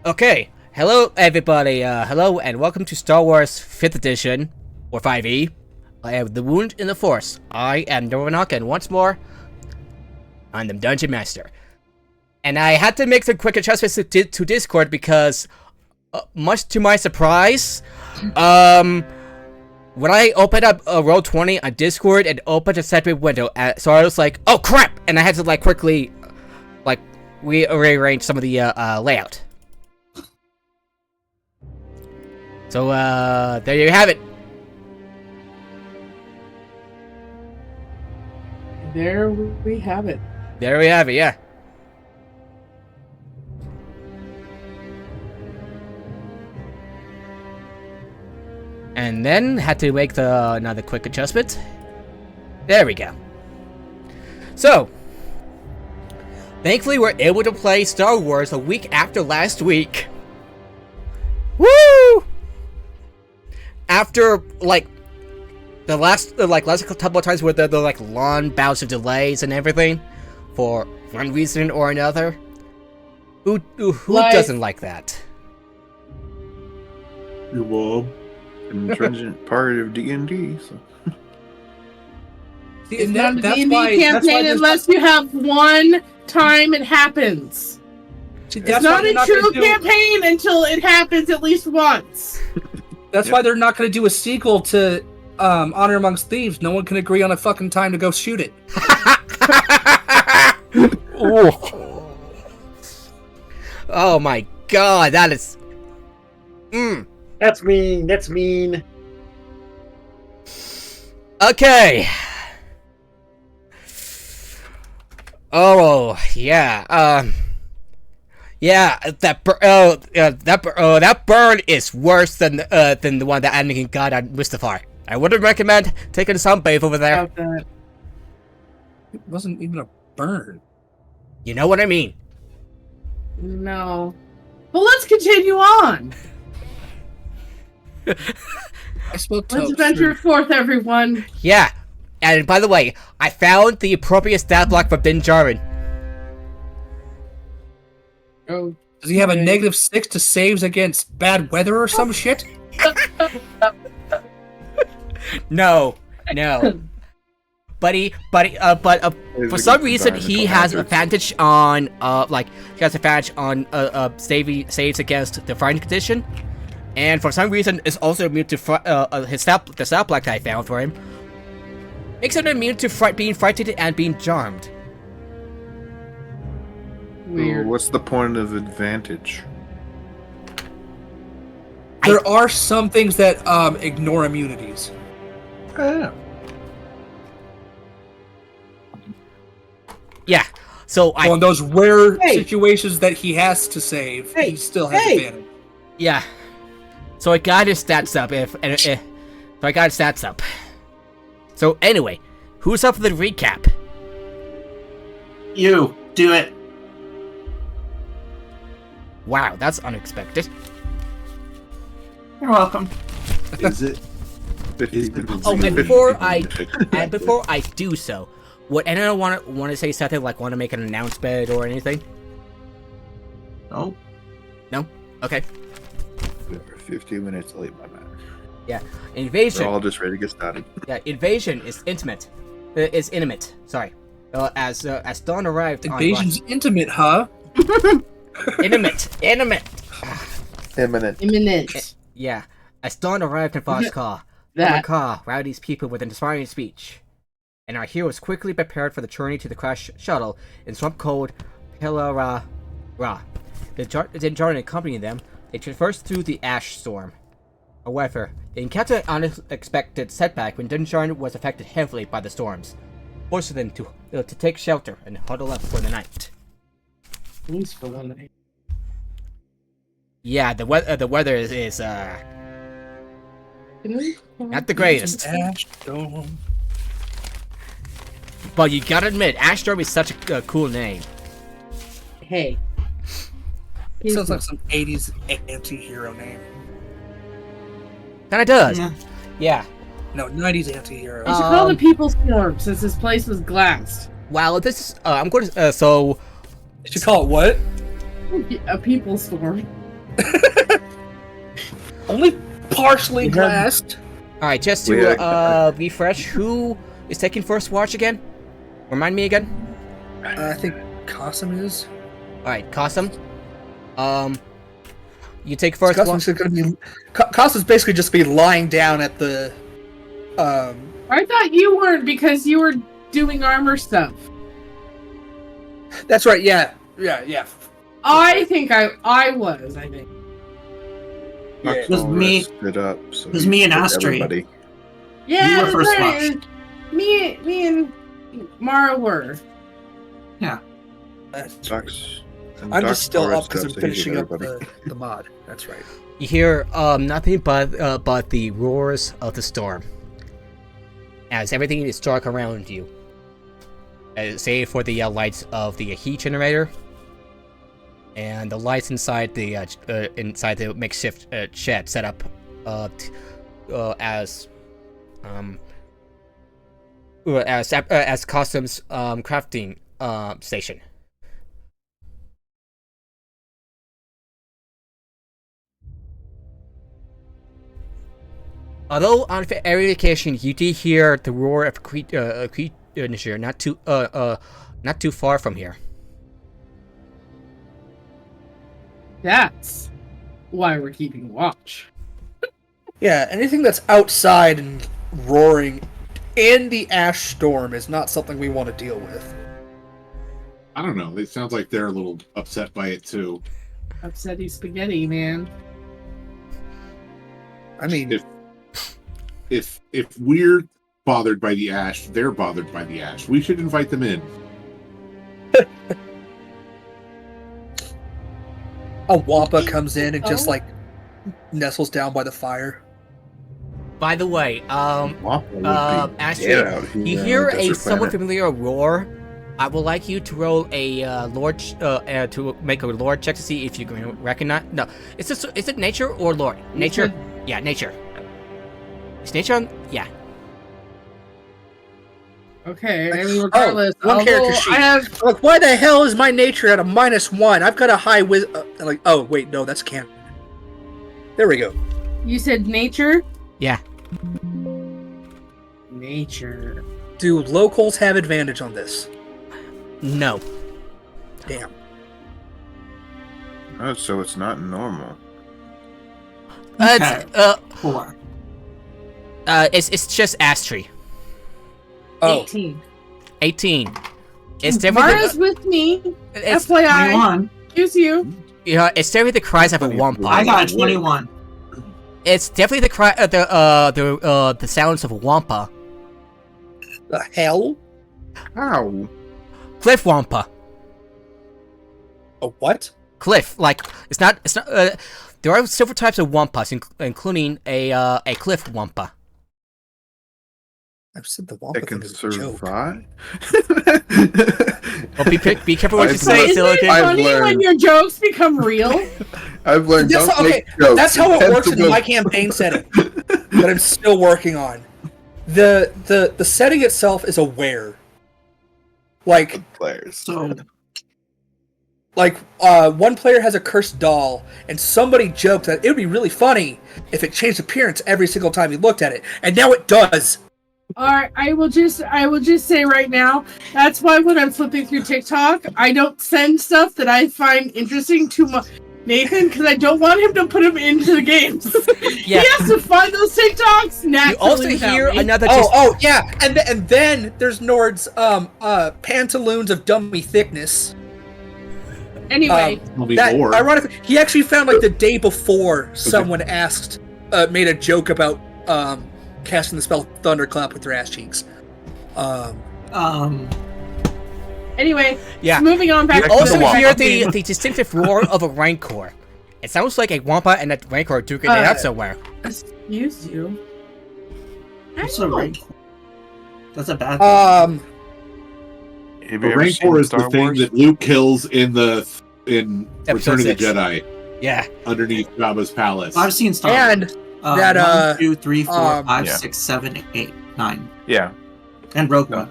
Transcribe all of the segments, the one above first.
Okay, hello everybody, hello and welcome to Star Wars 5th Edition, or 5e. I have the Wound in the Force. I am Norvanok, and once more, I'm the Dungeon Master. And I had to make some quick adjustments to Discord because, much to my surprise, when I opened up Roll20 on Discord, it opened a separate window, so I was like, oh crap! And I had to quickly, rearrange some of the layout. So, there you have it. There we have it. There we have it, yeah. And then, had to make another quick adjustment. There we go. So, thankfully we're able to play Star Wars a week after last week. Woo! After, the last couple of times where the long bouts of delays and everything, for one reason or another. Who doesn't like that? Your Bob, an intrinsic part of D&D. So. See, it's not a D&D campaign unless you have one time it happens. See, it's not a true campaign until it happens at least once. That's why they're not going to do a sequel to Honor Amongst Thieves. No one can agree on a fucking time to go shoot it. Oh my god, that is... That's mean, that's mean. Okay. Oh, yeah, yeah, that burn is worse than the one that Anakin got on Mustafar. I wouldn't recommend taking a sunbathe over there. It wasn't even a burn. You know what I mean? No. But let's continue on. I spoke Let's venture forth, everyone. Yeah, and by the way, I found the appropriate stat block for Din Djarin. Oh, does he have a -6 to saves against bad weather or some shit? No. But for some reason he has advantage on saves against the fighting condition, and for some reason it's also immune to the stat block that I found for him makes him immune to being frightened and being charmed. Weird. What's the point of advantage? There are some things that ignore immunities. Yeah. Yeah. So on those rare situations that he has to save, he still has advantage. Yeah. So I got his stats up. So anyway, who's up for the recap? You, do it. Wow, that's unexpected. You're welcome. Is it? Oh, and before I do so, would anyone want to say something, want to make an announcement or anything? No. No? Okay. We're 15 minutes late, my man. Yeah, Invasion. We're all just ready to get started. Yeah, Invasion is intimate. Sorry. As Dawn arrived. Invasion's intimate, huh? Intimate. Imminent. Yeah. As Dawn arrived in Voskar, routed these people with an inspiring speech, and our heroes quickly prepared for the journey to the crash shuttle in swamp cold Pelara. The Din Djarin accompanying them, they traversed through the ash storm. However, they encountered an unexpected setback when Din Djarin was affected heavily by the storms, forcing them to take shelter and huddle up for the night. For one night. Yeah, the weather is not the greatest. Ash Storm. But you gotta admit, Ash Storm is such a cool name. Hey. It sounds like some 80s anti-hero name. Kinda does. Yeah. No, 90s anti-hero. You should call it People's Storm, since this place was glassed. Well, this is, I'm going to, so... You should call it what? A people storm. Only partially glassed. Alright, just to refresh, who is taking first watch again? Remind me again? I think Qasim is. Alright, Qasim. You take first watch. Qasim's basically just be lying down at the. I thought you weren't because you were doing armor stuff. That's right. Yeah. I think I was. I think. Yeah. It was me. It was me and Astrid. Yeah, you were first right. watch. Me and Mara were. Yeah. I'm just still up because I'm finishing up the mod. That's right. You hear nothing but the roars of the storm, as everything is dark around you, save for the lights of the heat generator and the lights inside the makeshift shed set up as Customs crafting station. Although on every occasion you do hear the roar of creature not too far from here. That's why we're keeping watch. Yeah, anything that's outside and roaring in the ash storm is not something we want to deal with. I don't know. It sounds like they're a little upset by it too. Upsetty spaghetti, man. I mean, if we're bothered by the ash, they're bothered by the ash. We should invite them in. a Wampa comes in and just like nestles down by the fire. By the way, actually, you on hear the a desert somewhat planet. familiar roar. I would like you to roll a to make a lore check to see if you can recognize. No, is it nature or lore? Nature. Yeah, nature. Is nature on? Yeah. Okay, I mean, regardless, one character sheet. I have. Like, why the hell is my nature at a -1? I've got a high like, oh wait, no, that's canon. There we go. You said nature. Yeah. Nature. Do locals have advantage on this? No. Damn. Oh, so it's not normal. It's 4. it's just Astri. Oh, 18. It's definitely Mara's with me. it's FYI. 21. Excuse you. it's definitely the cries of a wampa. I got a 21. It's definitely the cry the sounds of a wampa. the hell? How? Cliff wampa. A what? Cliff, like it's not. There are several types of wampas, including a cliff wampa. I've said the Wampa It can thing is a joke. survive? Well, be careful what you say, Isn't it Silicon. funny when your jokes become real? I've learned That's don't how- make jokes. That's how it works in Sensible- my campaign setting that I'm still working on. The setting itself is aware. Like players. So, one player has a cursed doll, and somebody joked that it would be really funny if it changed appearance every single time he looked at it, and now it does. Alright, I will just say right now, that's why when I'm flipping through TikTok, I don't send stuff that I find interesting to Nathan, because I don't want him to put him into the games. Yeah. He has to find those TikToks naturally. You also without hear me. another. Oh yeah, and then there's Nord's pantaloons of dummy thickness. Anyway, It'll be That more. ironically, he actually found like the day before someone made a joke about casting the spell Thunderclap with their ass cheeks. anyway, Yeah. moving on back. You to also the hear game. the distinctive roar of a rancor. It sounds like a wampa and a rancor duking it out somewhere. Excuse you. that's a rank. That's a bad thing. Have The you ever seen Rancor is Star the thing Wars? that Luke kills in Episode Return of the 6. Jedi Yeah. underneath Jabba's palace. I've seen Star And Wars. that, 1, 2, 3, 4, 5, yeah. 6, 7, 8, 9. Yeah, And Rogue No. One.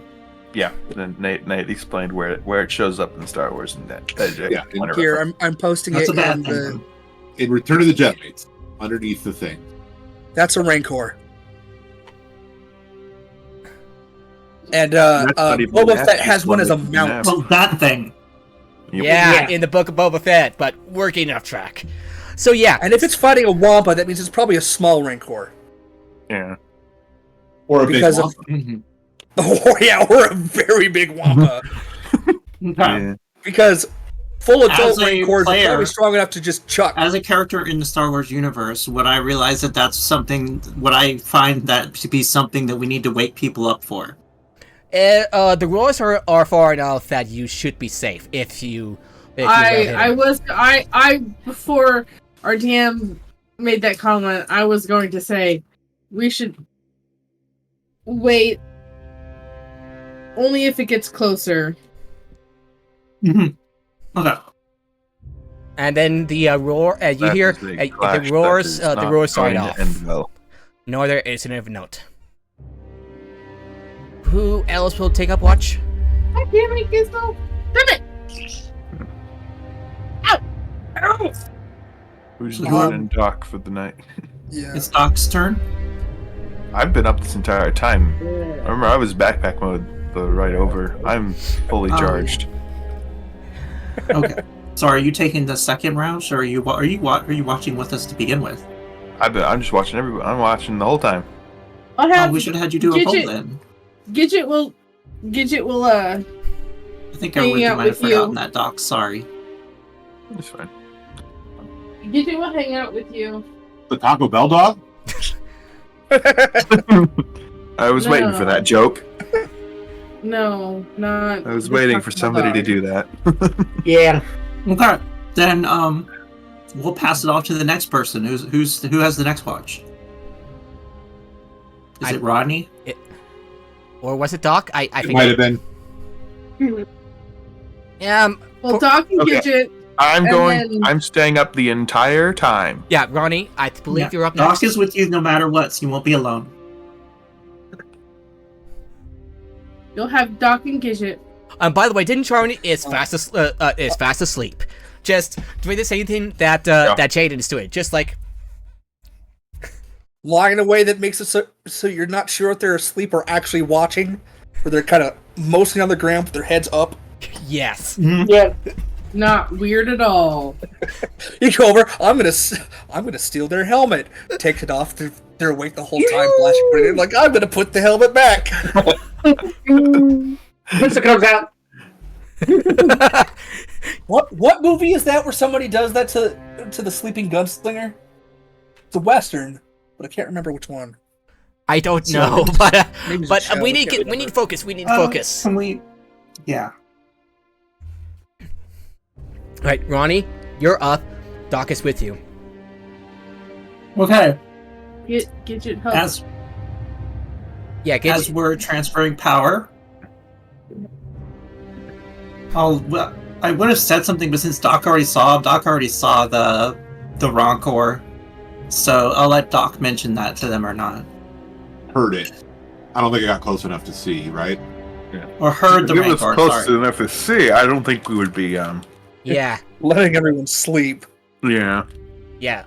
yeah. Then Nate explained where it shows up in Star Wars and that. Yeah. whatever. Here, I'm posting That's it a bad in thing. the. in Return of the Jedi, it's underneath the thing. That's a Rancor. And That's not even Boba an Fett app, has it's one as a one with an mount. app. Well, that thing. Yep. Yeah, in the Book of Boba Fett, but working off track. So yeah, And if it's fighting a Wampa, that means it's probably a small Rancor. Yeah. Or a big Because one. Mhm. Oh yeah, or a very big Wampa. Yeah. Because full adult As a Rancors are player- probably strong enough to just chuck. As a character in the Star Wars universe, would I realize that that's something? Would I find that to be something that we need to wake people up for? the rules are far enough that you should be safe if you. I before our DM made that comment, I was going to say we should wait only if it gets closer. Okay. And then the roar, you That hear is a the clash that roars. is The not roars start going to off. end well. No other incident of note. Who else will take up watch? God damn it, Gizmo! Damn it! Ow! Ow! Who's joining Doc for the night? Yeah. It's Doc's turn. I've been up this entire time. Remember, I was backpack mode the right over. I'm fully Oh. charged. Okay. So are you taking the second round, or are you watching with us to begin with? I'm just watching everybody. I'm watching the whole time. I'll Oh, have we should have had you do a poll Gidget- then. Gidget will I think I hanging might out have with you. forgotten that, Doc. Sorry. It's fine. Gidget will hang out with you. The Taco Bell dog? I was waiting for that joke. No, not. I was the waiting Taco for Bell somebody to dog. do that. Yeah. Okay. Then we'll pass it off to the next person. Who has the next watch? Is it Rodney? Or was it Doc? I It think. might have been. Well, Doc and Okay. Gidget. I'm And going. then- I'm staying up the entire time. Yeah, Ronnie. I believe Yeah. you're up Doc next. is with you no matter what, so you won't be alone. You'll have Doc and Gidget. By the way, didn't Ronnie is fast asleep? Just doing the same thing that that Jaden is doing. Just like Lying in a way that makes it so you're not sure if they're asleep or actually watching, or they're kind of mostly on the ground with their heads up. yes. Yeah. Not weird at all. You go over. I'm gonna steal their helmet. Take it off. They're awake the whole time, flashing it in. Like I'm gonna put the helmet back. Pizza comes out. What movie is that where somebody does that to the sleeping gunslinger? It's a western, but I can't remember which one. I don't know, but Maybe it's a show, we I need can't we need remember. focus. We need focus. Can we? Yeah. Right, Ronnie, you're up. Doc is with you. Okay. Gidget help. As Yeah, get as we're transferring power, well, I would have said something, but since Doc already saw the Rancor, so I'll let Doc mention that to them or not, Heard it. I don't think I got close enough to see, right? or heard the If it was Rancor. close Sorry. enough to see, I don't think we would be. yeah, Letting everyone sleep. Yeah. yeah.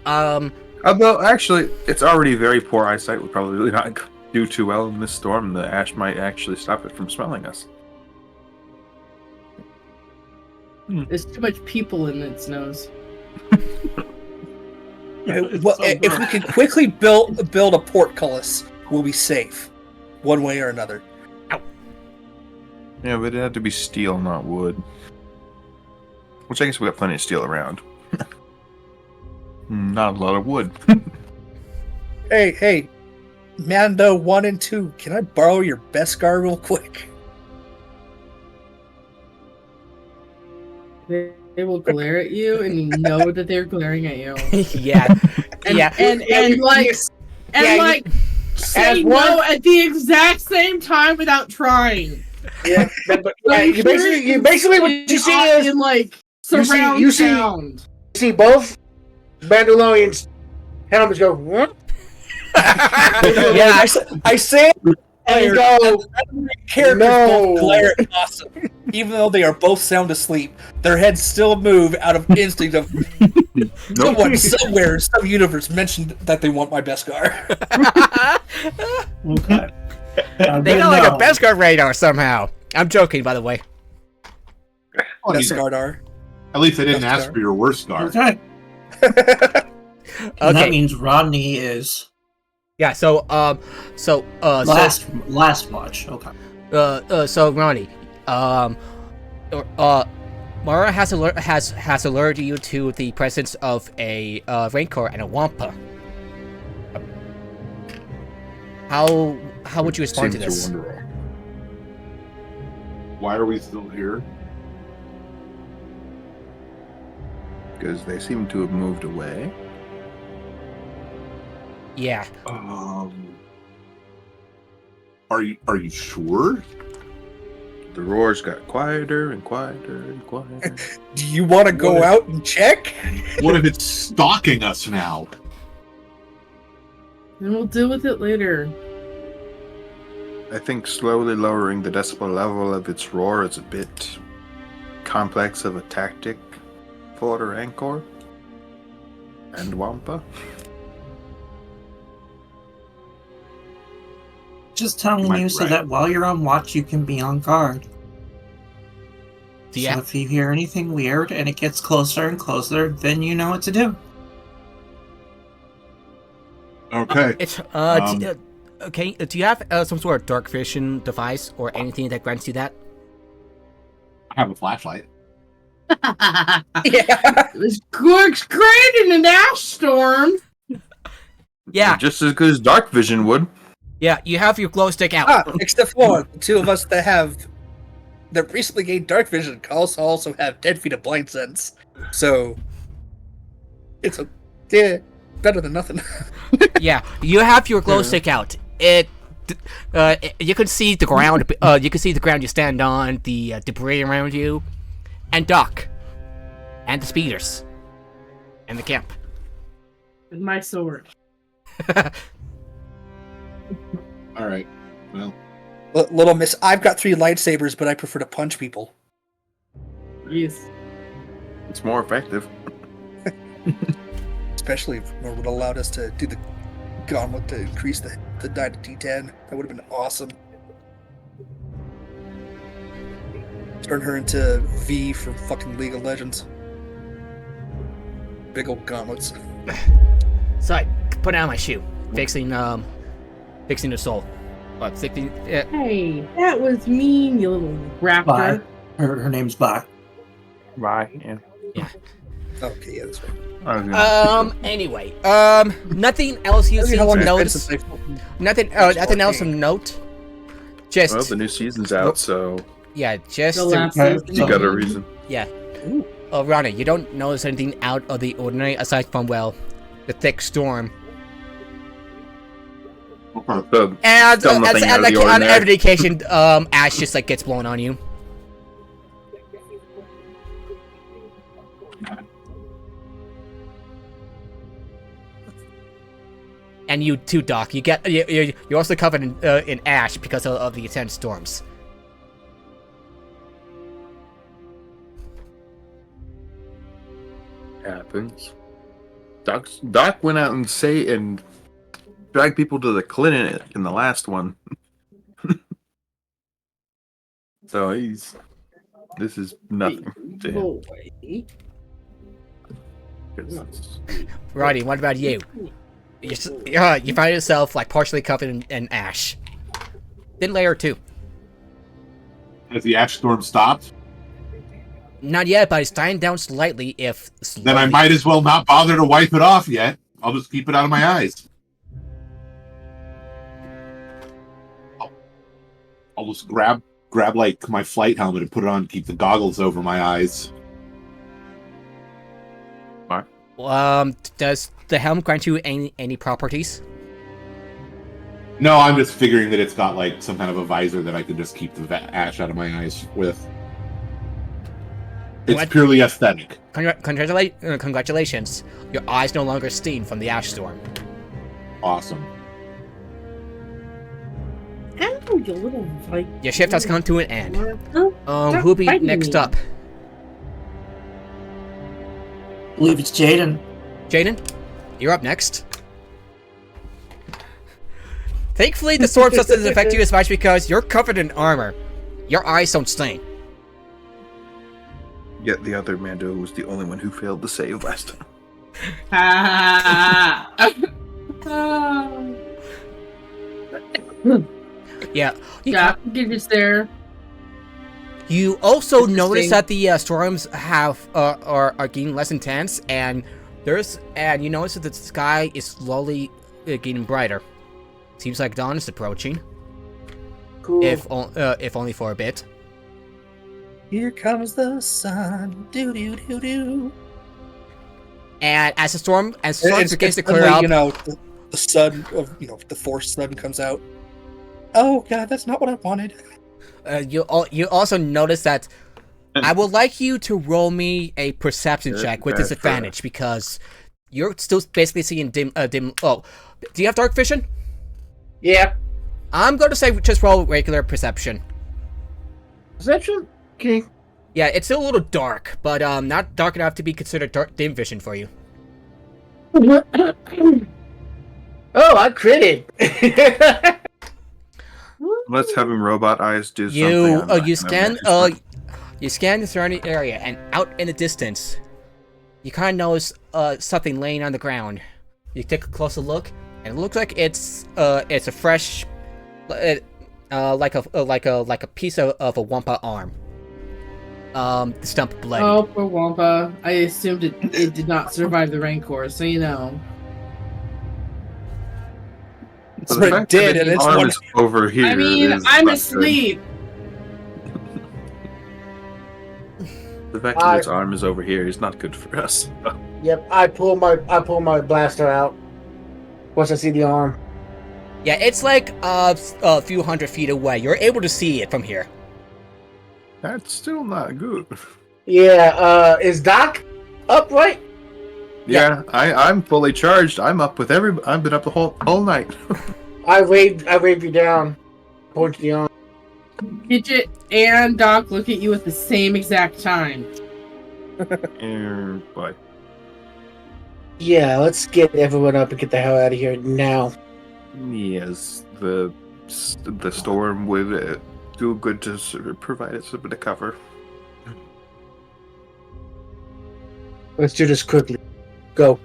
Although, actually, it's already very poor eyesight. Would probably not do too well in this storm. The ash might actually stop it from smelling us. There's too much people in its nose. Well, if we can quickly build a portcullis, we'll be safe, one way or another. Yeah, but it had to be steel, not wood. Which I guess we got plenty of steel around. Not a lot of wood. Hey, Mando 1 and 2, can I borrow your Beskar real quick? They will glare at you, and you know that they're glaring at you. yeah, And, yeah. and like say as no one- at the exact same time without trying. Yeah. But you basically what you see is in like you surround see- sound. you see both Mandalorians' helmets go. What? yeah. I say And players go, and the characters both glare at awesome. Even though they are both sound asleep, their heads still move out of instinct of someone somewhere in some universe mentioned that they want my Beskar. Okay. They got like a Beskar radar somehow. I'm joking, by the way. Well, Beskar. at least they didn't Beskar. ask for your worst scar. Okay. And that Okay. means Rodney is Yeah. So last watch. Okay. So Ronnie, Mara has alerted you to the presence of a Rancor and a Wampa. How would you respond to this? wonder why are we still here? Because they seem to have moved away. Yeah. Are you sure? The roars got quieter and quieter and quieter. Do you want to go out and check? What if it's stalking us now? And we'll deal with it later. I think slowly lowering the decibel level of its roar is a bit complex of a tactic for the Rancor and Wampa. Just telling Might you be so right. that while you're on watch, you can be on guard. Yeah. So if you hear anything weird and it gets closer and closer, then you know what to do. Okay. It's okay. Do you have some sort of dark vision device or anything that grants you that? I have a flashlight. Yeah. It was works great in an ash storm. Yeah. Just as good as dark vision would. Yeah. You have your glow stick out. Except for the two of us that recently gained dark vision also have 10 feet of blind sense. So it's better than nothing. Yeah. You have your glow stick out. You can see the ground. You can see the ground you stand on, the debris around you, and Doc, and the speeders, and the camp. With my sword. All right. Well, Little miss, I've got 3 lightsabers, but I prefer to punch people. Yes. It's more effective. Especially if it would allowed us to do the gauntlet to increase the die to D10. That would have been awesome. Turn her into V from fucking League of Legends. Big old gauntlets. So I put down my shoe, fixing the soul. Hey, that was mean, you little raptor. Bye. Her name's Bye. Right. Yeah. Okay, yeah, that's right. Anyway, nothing else you see to notice. Nothing else of note. Just Well, the new season's out, so yeah, just The last Okay. season. you got a reason. yeah. Rana, you don't notice anything out of the ordinary aside from the thick storm. So, And Still nothing out of the on ordinary. every occasion, ash just like gets blown on you. And you too, Doc. You're also covered in ash because of the intense storms. happens. Doc went out and dragged people to the clinic in the last one. So this is nothing to him. Boy. 'Cause Roddy, what about you? You find yourself like partially covered in ash. Then layer 2. Has the ash storm stopped? Not yet, but it's dying down slightly. Then I might as well not bother to wipe it off yet. I'll just keep it out of my eyes. I'll just grab like my flight helmet and put it on and keep the goggles over my eyes. Does the helm grant you any properties? No, I'm just figuring that it's got like some kind of a visor that I could just keep the ash out of my eyes with. It's What? purely aesthetic. Congratulations. Your eyes no longer steam from the ash storm. Awesome. I'm Oh, you little like. Your shift has come to an end. Stop Who'll be fighting next me. up? I believe it's Jaden. Jaden, you're up next. Thankfully, the sword doesn't affect you as much because you're covered in armor. Your eyes don't stain. Yet the other Mando was the only one who failed to save last time. Yeah. Yeah, you're just there. You also Interesting. notice that the storms are getting less intense, and you notice that the sky is slowly getting brighter. Seems like dawn is approaching. Cool. If only for a bit. Here comes the sun. Do do do do. And as the storm begins to suddenly, clear up, you know, the sun of the Force sun comes out. Oh God, that's not what I wanted. you also notice that I would like you to roll me a perception check with disadvantage because you're still basically seeing dim. Oh, do you have dark vision? Yeah. I'm going to say just roll regular perception. Perception? Okay. Yeah, it's still a little dark, but not dark enough to be considered dim vision for you. Oh, I critted. Let's have him robot eyes do something. You scan the surrounding area, and out in the distance, you kind of notice something laying on the ground. You take a closer look, and it looks like it's a fresh, like a piece of a Wampa arm. The stump bloody. Oh, poor Wampa. I assumed it did not survive the Rancor, so you know. But the fact that and its it's arm one. is over here. I mean, is I'm not good. asleep. The fact that its arm is over here is not good for us. Yep, I pull my blaster out once I see the arm. Yeah, it's like a few hundred feet away. You're able to see it from here. That's still not good. Yeah, is Doc upright? Yeah, I'm fully charged. I'm up with I've been up the whole night. I wave you down. Point to the arm. Gidget and Doc look at you at the same exact time. But Yeah, let's get everyone up and get the hell out of here now. yes, the storm would do good to sort of provide us a bit of cover. Let's do this quickly. Go.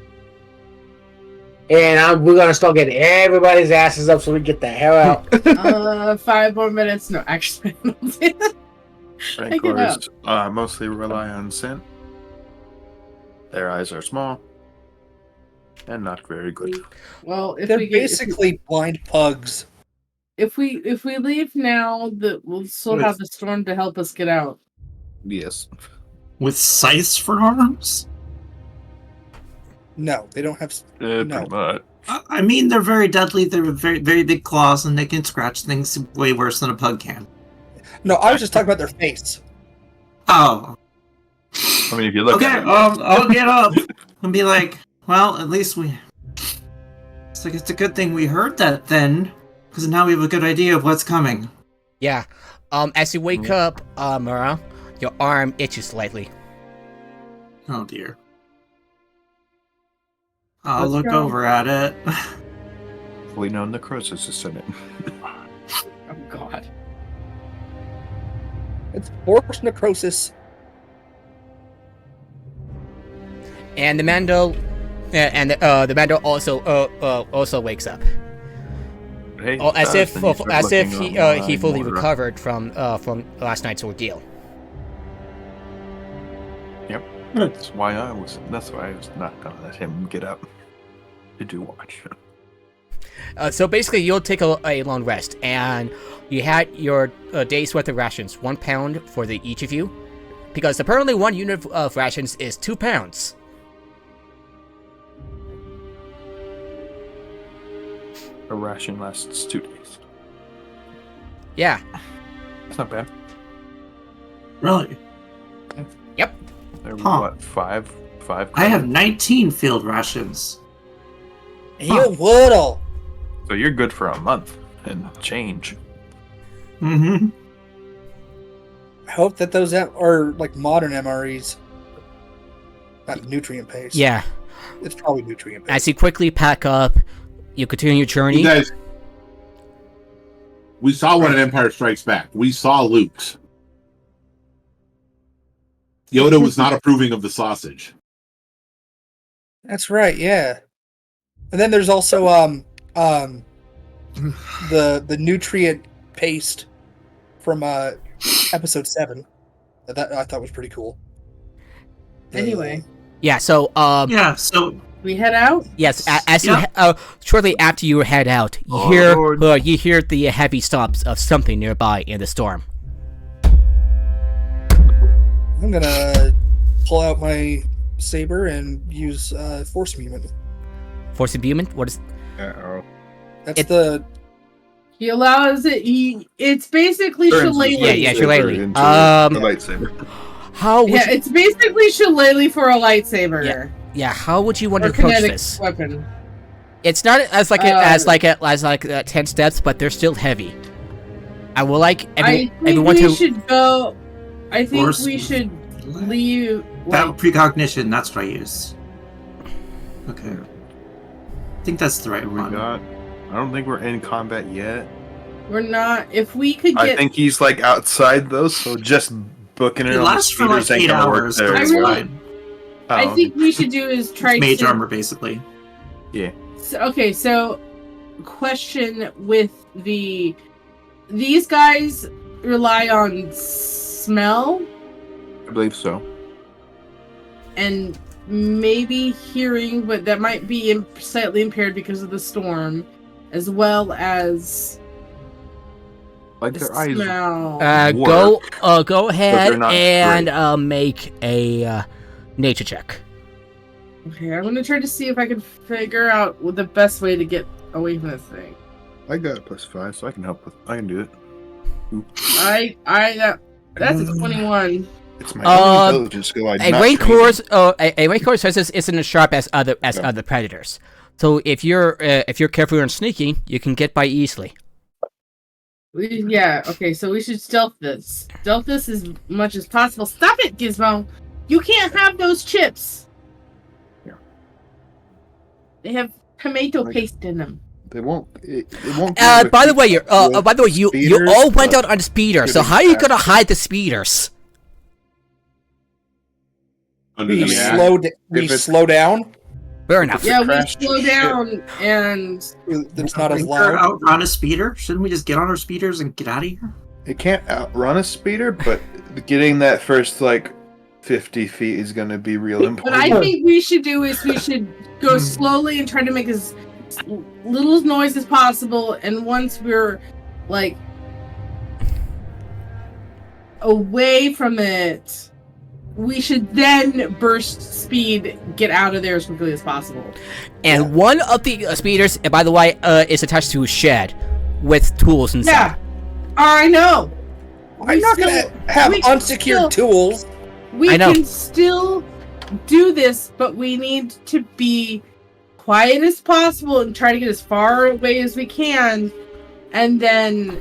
And we're gonna start getting everybody's asses up so we get the hell out. 5 more minutes. No, actually, I don't see that. Rancors mostly rely on scent. Their eyes are small and not very good. Well, if They're we get, basically blind pugs. if we leave now, we'll still have the storm to help us get out. Yes. With scythes for arms? No, they don't have. Pretty No. much. I mean, they're very deadly. They're very, very big claws, and they can scratch things way worse than a pug can. No, I was just talking about their face. Oh, I mean, if you look okay. at it, I'll get up and be like, well, at least it's like it's a good thing we heard that then, because now we have a good idea of what's coming. Yeah. As you wake up, Mura, your arm itches slightly. Oh dear. I'll Let's look go. over at it. we know necrosis is in it. Oh God. It's forced necrosis. And the Mando, the Mando also wakes up. Hey, As if thanks for looking he online, fully Moira. recovered from last night's ordeal. That's why I was not gonna let him get up to do watch. So basically, you'll take a long rest, and you had your day's worth of rations, 1 pound for each of you, because apparently 1 unit of rations is 2 pounds. A ration lasts 2 days. Yeah. That's not bad. Really? They're Huh. what, five? I have 19 field rations. You little. So you're good for a month and change. Mm-hmm. I hope that those are like modern MREs, not nutrient paste. Yeah. It's probably nutrient paste. As you quickly pack up, you continue your journey. You guys, we saw one in Empire Strikes Back. We saw Luke's. Yoda was not approving of the sausage. That's right, yeah. And then there's also the nutrient paste from episode 7 that I thought was pretty cool. Anyway, Yeah, so Yeah, so we head out. yes, as Yeah. you shortly after you head out, you Oh, Lord. you hear the heavy stomps of something nearby in the storm. I'm gonna pull out my saber and use force movement. Force imbuement? What is? Uh-oh. That's It- the He allows it. It's basically Turns his shillelagh. Yeah, lightsaber shillelagh. into Um, a lightsaber. How would Yeah, you, it's basically shillelagh for a lightsaber. yeah? How would you want Or to approach kinetic this? weapon. It's not as like 10 steps, but they're still heavy. I would like I think everyone we to. should go. I think Force- we should leave. that Like, precognition, that's what I use. Okay. I think that's the right We one. got. I don't think we're in combat yet. we're not. If we could I get. think he's like outside though, so just booking it It on the lasts for like speeders ain't 8 gonna work hours. there. so I it's really- fine. I Oh, think we should do is try It's mage to. armor, basically. yeah. Okay, so question with these guys rely on smell I believe so. and maybe hearing, but that might be slightly impaired because of the storm, as well as Like the their eyes. smell. Go ahead they're not and make a nature check. Okay, I'm gonna try to see if I can figure out the best way to get away from this thing. I got a +5, so I can help with. I can do it. That's a 21. It's my Uh, only intelligence skill. A Rancor senses isn't as sharp as other predators. So if you're careful and sneaky, you can get by easily. Yeah, okay, so we should stealth this. Stealth this as much as possible. Stop it, Gizmo! You can't have those chips! Yeah. They have tomato Like- paste in them. They won't. It won't. By the way, you all went out on the speeder. So how are you gonna hide the speeders? Under we the ash. slow down. Fair enough. Yeah, we crash slow ship. down and It's not as Or loud. outrun a speeder? Shouldn't we just get on our speeders and get out of here? It can't outrun a speeder, but getting that first like 50 feet is going to be real what important. I think we should do is we should go slowly and try to make as little noise as possible, and once we're like away from it, we should then burst speed, get out of there as quickly as possible. And one of the speeders, by the way, is attached to a shed with tools inside. Yeah, I know. I'm not gonna have we unsecured tools. We I know. can still do this, but we need to be quiet as possible and try to get as far away as we can, and then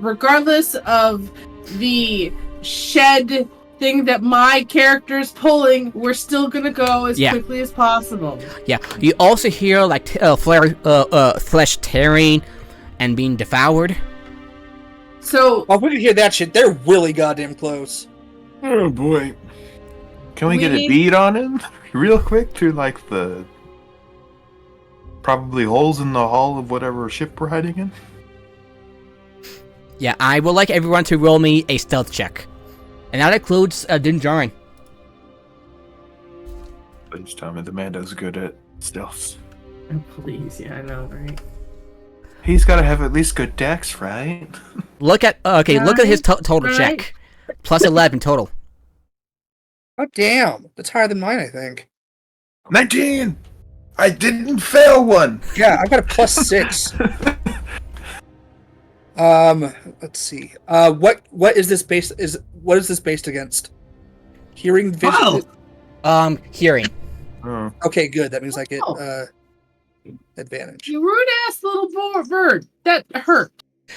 regardless of the shed thing that my character's pulling, we're still gonna go as quickly as possible. Yeah. You also hear like flesh tearing and being devoured. So Well, if we can hear that shit, they're really goddamn close. Oh boy. Can we We get a need- bead on him real quick through like the probably holes in the hull of whatever ship we're hiding in? Yeah, I would like everyone to roll me a stealth check, and that includes Din Djarin. Please tell me the Mando's good at stealth. oh, please, yeah, I know, right? He's got to have at least good dex, right? Look at look at his total Right. check, plus 11 total. Oh damn, that's higher than mine, I think. 19. I didn't fail one. Yeah, I got a +6. Let's see. What is this based? What is this based against? Hearing, vision. Wow. Hearing. Oh. Okay, good. That means I get Oh. advantage. You rude ass little bird. That hurt.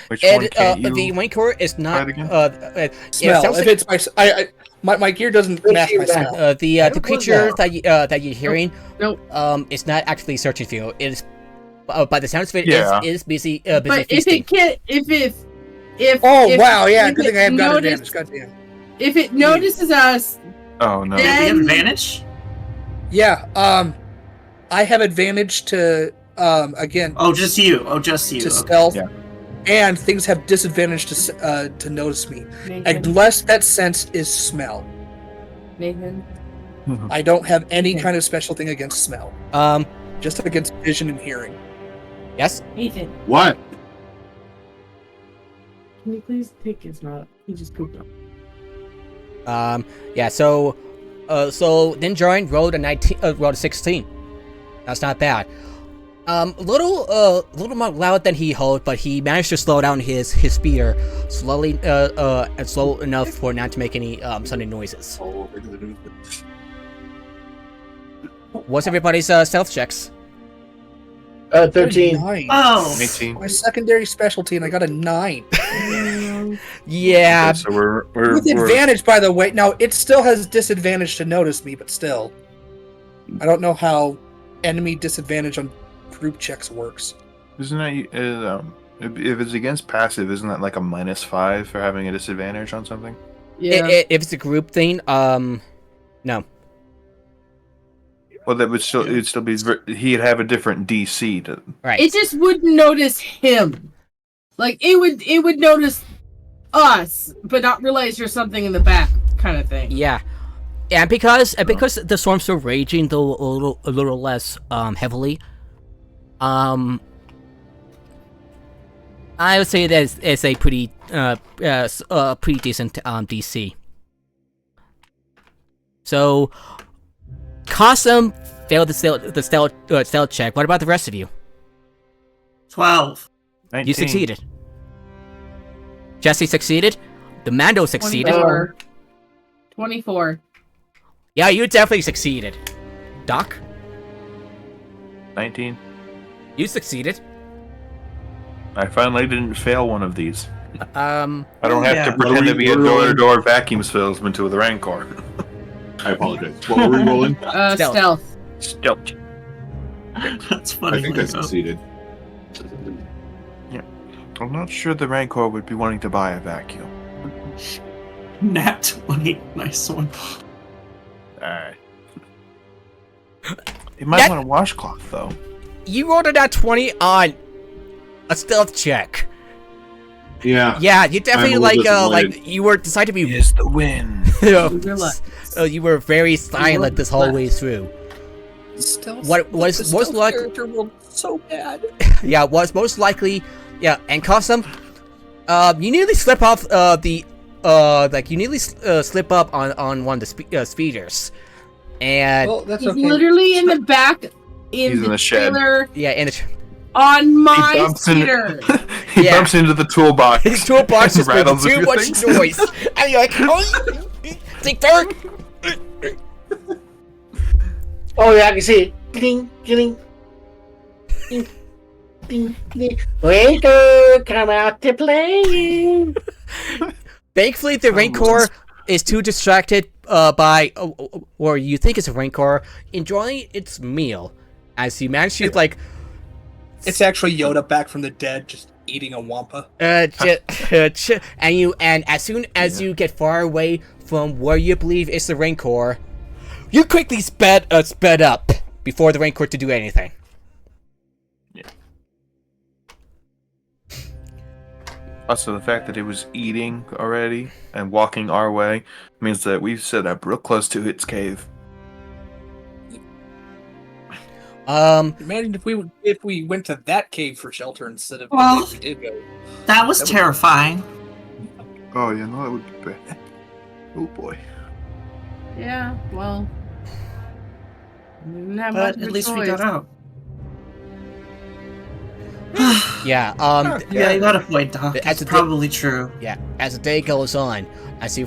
Which one And can't you? the Rancor is not. fight again? Yeah, Smell. sounds If like, it's my gear doesn't match my smell. the creature that you're hearing, Nope. is not actually searching for you. It is, by the sounds of it, Yeah. is busy But if feasting. it can't, if Oh if, wow, yeah, if good it thing I have got notice- advantage. Goddamn. if it notices us, Oh no. Do you have Then- advantage? Yeah, I have advantage to again Oh, just you. Oh, just you. to Okay. stealth, Yeah. and things have disadvantage to notice me, Nathan, unless that sense is smell. Nathan, I don't have any kind of special thing against smell, Um, just against vision and hearing. yes. Nathan, What? can you please take his nut? He just pooped on. Yeah. So Ninjarin rolled a 19, rolled a 16. That's not bad. Little more loud than he hoped, but he managed to slow down his speeder slowly, and slow enough for not to make any sudden noises. What's everybody's stealth checks? 13. 9. Oh, 18. My secondary specialty, and I got a 9. Yeah. Okay, so we're With advantage, by the way. Now, it still has disadvantage to notice me, but still. I don't know how enemy disadvantage on group checks works. Isn't that if it's against passive, isn't that like a -5 for having a disadvantage on something? Yeah. If it's a group thing, no. Well, that would still it'd still be he'd have a different DC to. Right. It just wouldn't notice him. Like it would notice us, but not realize there's something in the back, kind of thing. Yeah. And because the storm's still raging, though a little less heavily, I would say that it's a pretty pretty decent DC. So, Cosm failed the stealth check. What about the rest of you? 12. 19. You succeeded. Jesse succeeded. The Mando succeeded. 24. 24. Yeah, you definitely succeeded. Doc, 19. you succeeded. I finally didn't fail one of these. I don't have Yeah. to pretend to be a What are we door-to-door vacuum salesman to the Rancor. I apologize. What were we rolling? Stealth. Stealth. That's funny. I think I succeeded. I'm not sure the Rancor would be wanting to buy a vacuum. Nat 20. Nice one. Alright. You might That- want a washcloth, though. You rolled a nat 20 on a stealth check. Yeah. Yeah, you definitely I'm a little disappointed. you were decided to be. Is the wind. Relax. You were very silent this whole way through. Stealth, What was the most stealth like? character rolled so bad. Yeah, what's most likely? Yeah, and Cosm, you nearly slip off you nearly slip up on one of the speeders, and Well, that's He's okay. literally in the back He's in the shed. trailer yeah, and on my He bumps speeder. He Yeah. bumps into the toolbox. his toolbox is making rattles a too few much things. noise, and you're like, oh, take very. Oh yeah, I can see it. Ding, ding, ding, ding, ding. Waiter, come out to play. Thankfully, the Rancor is too distracted by, or you think it's a Rancor, enjoying its meal, as you manage to like. It's actually Yoda back from the dead, just eating a wampa. And as soon as you get far away from where you believe is the Rancor, you quickly sped up before the Rancor to do anything. Also, the fact that it was eating already and walking our way means that we've set up real close to its cave. Imagine if we went to that cave for shelter instead of Well- the cave we did go. That was terrifying. Oh yeah, no, that would be bad. Oh boy. Yeah, well. Didn't have But much of at a least we choice. got out. Yeah. Yeah, you got a point, Doc. That's That's a probably true. Yeah. As the day goes on, as you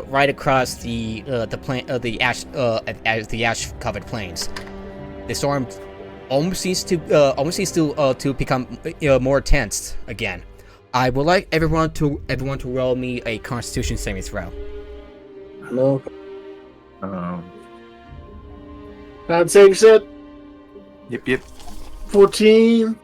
ride across the ash covered plains, the storm almost seems to become more tense again. I would like everyone to roll me a Constitution saving throw. Hello. Um, Con save set. yep. 14.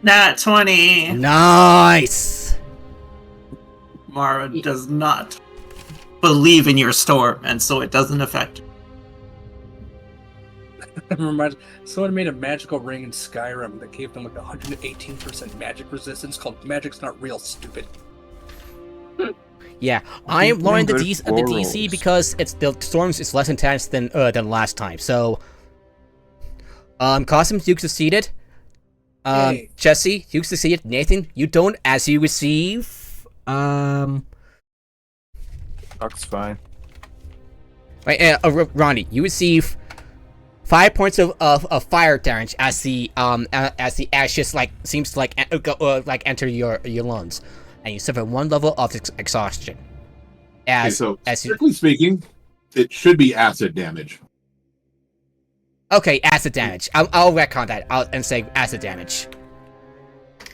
Nat 20. Nice. Mara does not believe in your storm, and so it doesn't affect. Someone made a magical ring in Skyrim that gave them like 118% magic resistance called Magic's Not Real, stupid. Yeah, I am lowering the good DC rolls. because the storms is less intense than last time. So, Costumes, you succeeded. Yay. Jesse, you succeeded. Nathan, you don't, as you receive. Doc's fine. Right, Ronnie, you receive 5 points of fire damage as the ashes seems to enter your lungs, and you suffer 1 level of exhaustion. Strictly speaking, it should be acid damage. Okay, acid damage. I'll retcon that and say acid damage.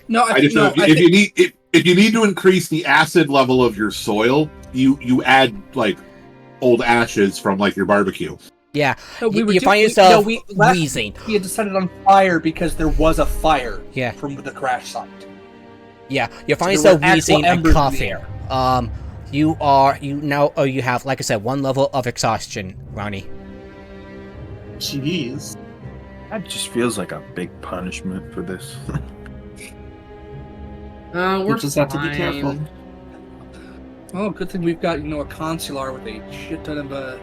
No, If you need to increase the acid level of your soil, you add like old ashes from like your barbecue. Yeah, No, you find yourself wheezing. We had decided on fire because there was a fire Yeah. from the crash site. Yeah, you find So there yourself were wheezing actual and embers in the coughing. air. You have, like I said, 1 level of exhaustion, Ronnie. Jeez. That just feels like a big punishment for this. We're You just have to be fine. careful. Oh, good thing we've got a consular with a shit ton of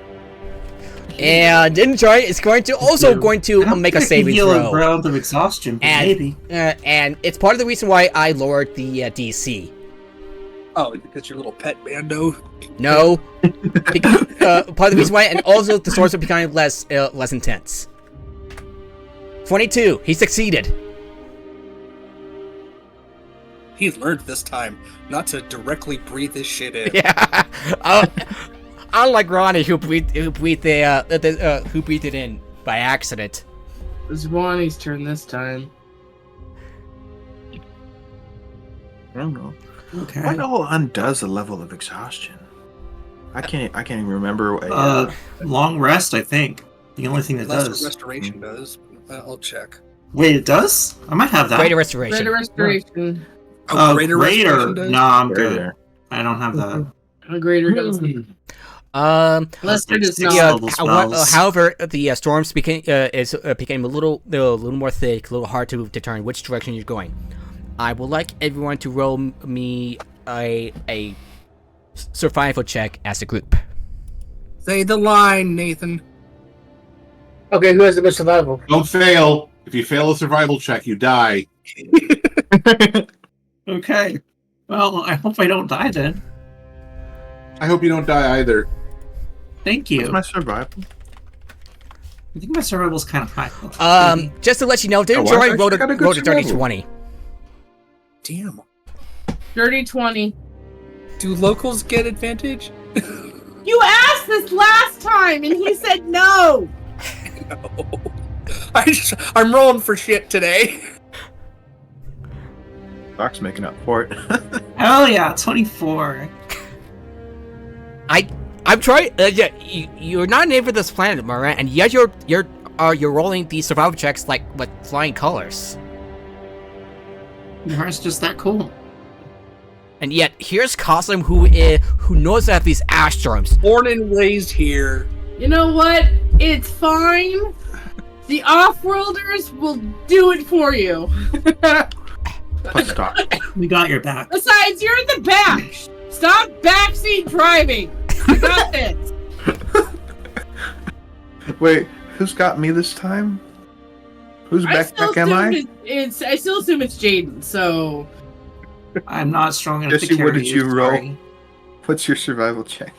And Enjoy is going to make a saving heal a throw. round of exhaustion, but And, maybe. and it's part of the reason why I lowered the DC. Oh, because your little pet bando. No, part of the reason why, and also the swords are becoming less intense. 22. He succeeded. He's learned this time not to directly breathe this shit in. Yeah. Unlike Ronnie, who breathed it in by accident. It's Ronnie's turn this time. I don't know. Okay. What all undoes a level of exhaustion? I can't even remember. Long rest, I think. The only thing that Lesser does. restoration does. I'll check. Wait, it does? I might have that. Greater restoration. Greater restoration. Greater restoration does? No, I'm Right good. there. I don't have that. A greater doesn't. Lesser does Six not. level spells. However, the storms became a little more thick, a little hard to determine which direction you're going. I would like everyone to roll me a survival check as a group. Say the line, Nathan. Okay, who has the best survival? Don't fail. If you fail a survival check, you die. Okay. Well, I hope I don't die then. I hope you don't die either. Thank What's you. my survival? I think my survival's kind of high. Just to let you know, Oh, Joy I rolled got a good a dirty survival. 20. Damn. Dirty 20. Do locals get advantage? You asked this last time and he said no. No. I'm rolling for shit today. Doc's making up for it. Hell yeah, 24. I'm trying. Yeah, you're not named for this planet, Moran, and yet you're rolling these survival checks like with flying colors. Yours just that cool. And yet here's Cosm, who knows that these ash storms. Born and raised here. You know what? It's fine. The off-worlders will do it for you. Plus Doc. We got your back. Besides, you're in the back. Stop backseat driving. I got this. Wait, who's got me this time? Whose backpack am I? I still assume it's Jaden, so... I'm not strong enough Jesse, to what carry did you roll? sorry. What's your survival check?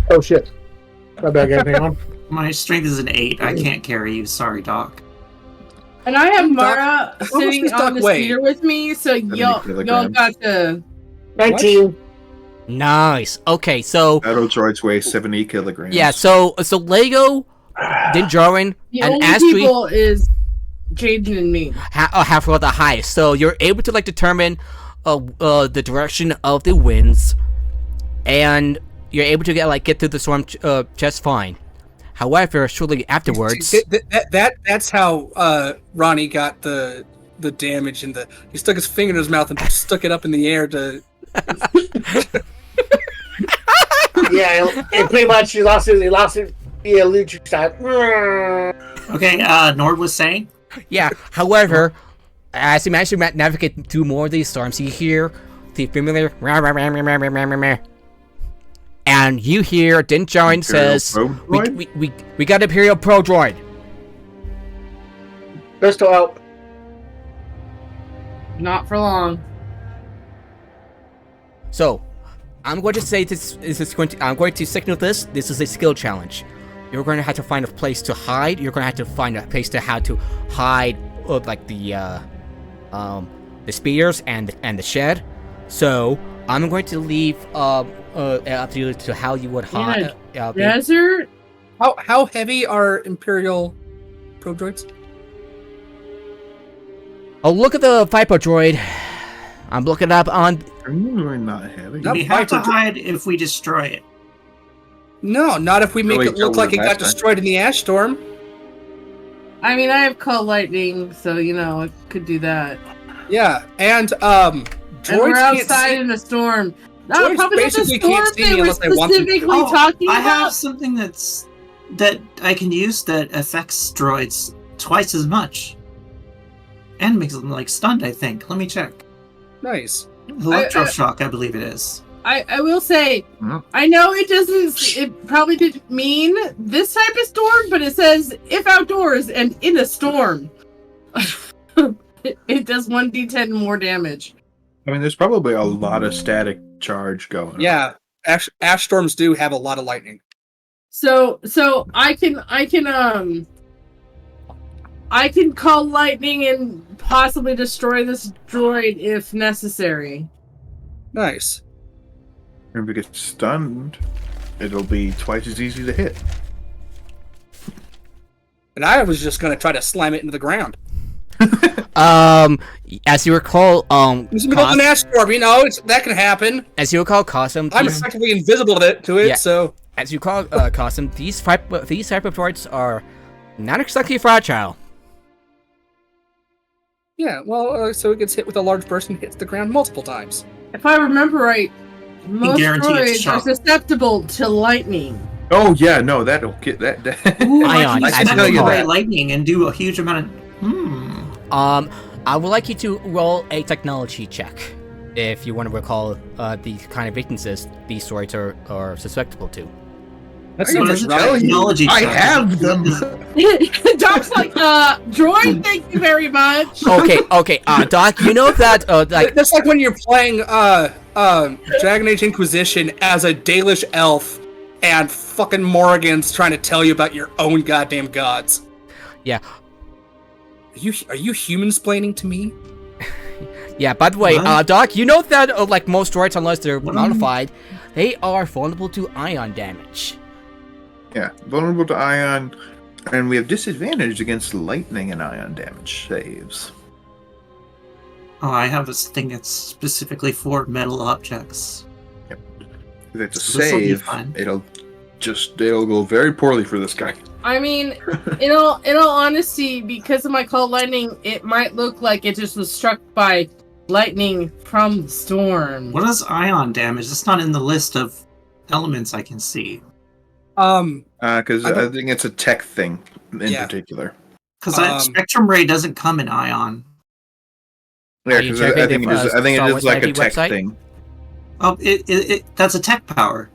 Oh shit. My bad, guys. Hang on. My strength is an 8. I can't carry you. Sorry, Doc. And I have Mara Doc- sitting does Doc on the weigh? speeder with me, so y'all kilograms. got to... 19. Nice. Okay, so Battle droids weigh 70 kilograms. yeah, so Lego, Din Djarin, The and only Astrid people is Jaden and me. have rolled the highest. So you're able to like determine the direction of the winds, and you're able to get through the storm just fine. However, shortly afterwards, That's how Ronnie got the damage and he stuck his finger in his mouth and stuck it up in the air to. Yeah, and pretty much he lost it. Yeah, Luke shot. Okay, Nord was saying? yeah. However, as you manage to navigate through more of these storms, you hear the familiar "rah, rah, rah, rah, rah, rah, rah, rah," and you hear Din Djarin says, "We got Imperial Pro Droid." Pistol out. Not for long. So, I'm going to say I'm going to signal this. This is a skill challenge. You're going to have to find a place to hide. You're going to have to find a place to hide, like the spears and the shed. So, I'm going to leave up to you to how you would hide. Desert. How heavy are Imperial Pro Droids? Oh, look at the Viper droid. I'm looking up on. We're not heavy. We have to hide if we destroy it. No, not if we make it look like it got destroyed in the ash storm. I mean, I have called lightning, so I could do that. Yeah, and And we're droids can't outside see. in a storm. No, Droids probably not the basically storm can't see they were unless they want to. specifically talking I have about. something that I can use that affects droids twice as much. And makes them stunned, I think. Let me check. Nice. Electroshock, I believe it is. I will say, Mhm. I know it probably didn't mean this type of storm, but it says if outdoors and in a storm. it does 1d10 more damage. I mean, there's probably a lot of static charge going on. Yeah, ash storms do have a lot of lightning. So I can call lightning and possibly destroy this droid if necessary. Nice. And if it gets stunned, it'll be twice as easy to hit. And I was just gonna try to slam it into the ground. As you recall, It's in the middle of an ash storm, that can happen. as you recall, Cosm, I'm effectively invisible to it, Yeah. so. as you call Cosm, these type of droids are not exactly fragile. Yeah, well, so it gets hit with a large burst and hits the ground multiple times. If I remember right, most guarantee it's droids are shock. susceptible to lightning. Oh yeah, no, that'll get that. Ooh, Ion, I I can tell you destroy that. lightning and do a huge amount of... I would like you to roll a technology check if you want to recall the kind of weaknesses these droids are susceptible to. That's I not can just tell right. you, Technology I check. have them. Doc's like, droid, thank you very much. Okay, Doc, you know that That's like when you're playing Dragon Age Inquisition as a Dalish elf and fucking Morrigan's trying to tell you about your own goddamn gods. Yeah. Are you human-splaining to me? Yeah, by the way, What? Doc, you know that like most droids, unless they're modified, they are vulnerable to ion damage. Yeah, vulnerable to ion, and we have disadvantage against lightning and ion damage saves. Oh, I have this thing that's specifically for metal objects. If it's a So this'll be save, fine. it'll go very poorly for this guy. I mean, in all honesty, because of my call lightning, it might look like it just was struck by lightning from the storm. What is ion damage? That's not in the list of elements I can see. Because I I don't- think it's a tech thing in Yeah. particular. Because Spectrum Ray doesn't come in ion. Yeah, Are you because checking I think it the, is. I think Star it Wars is like a Navy tech website? thing. Oh, it that's a tech power.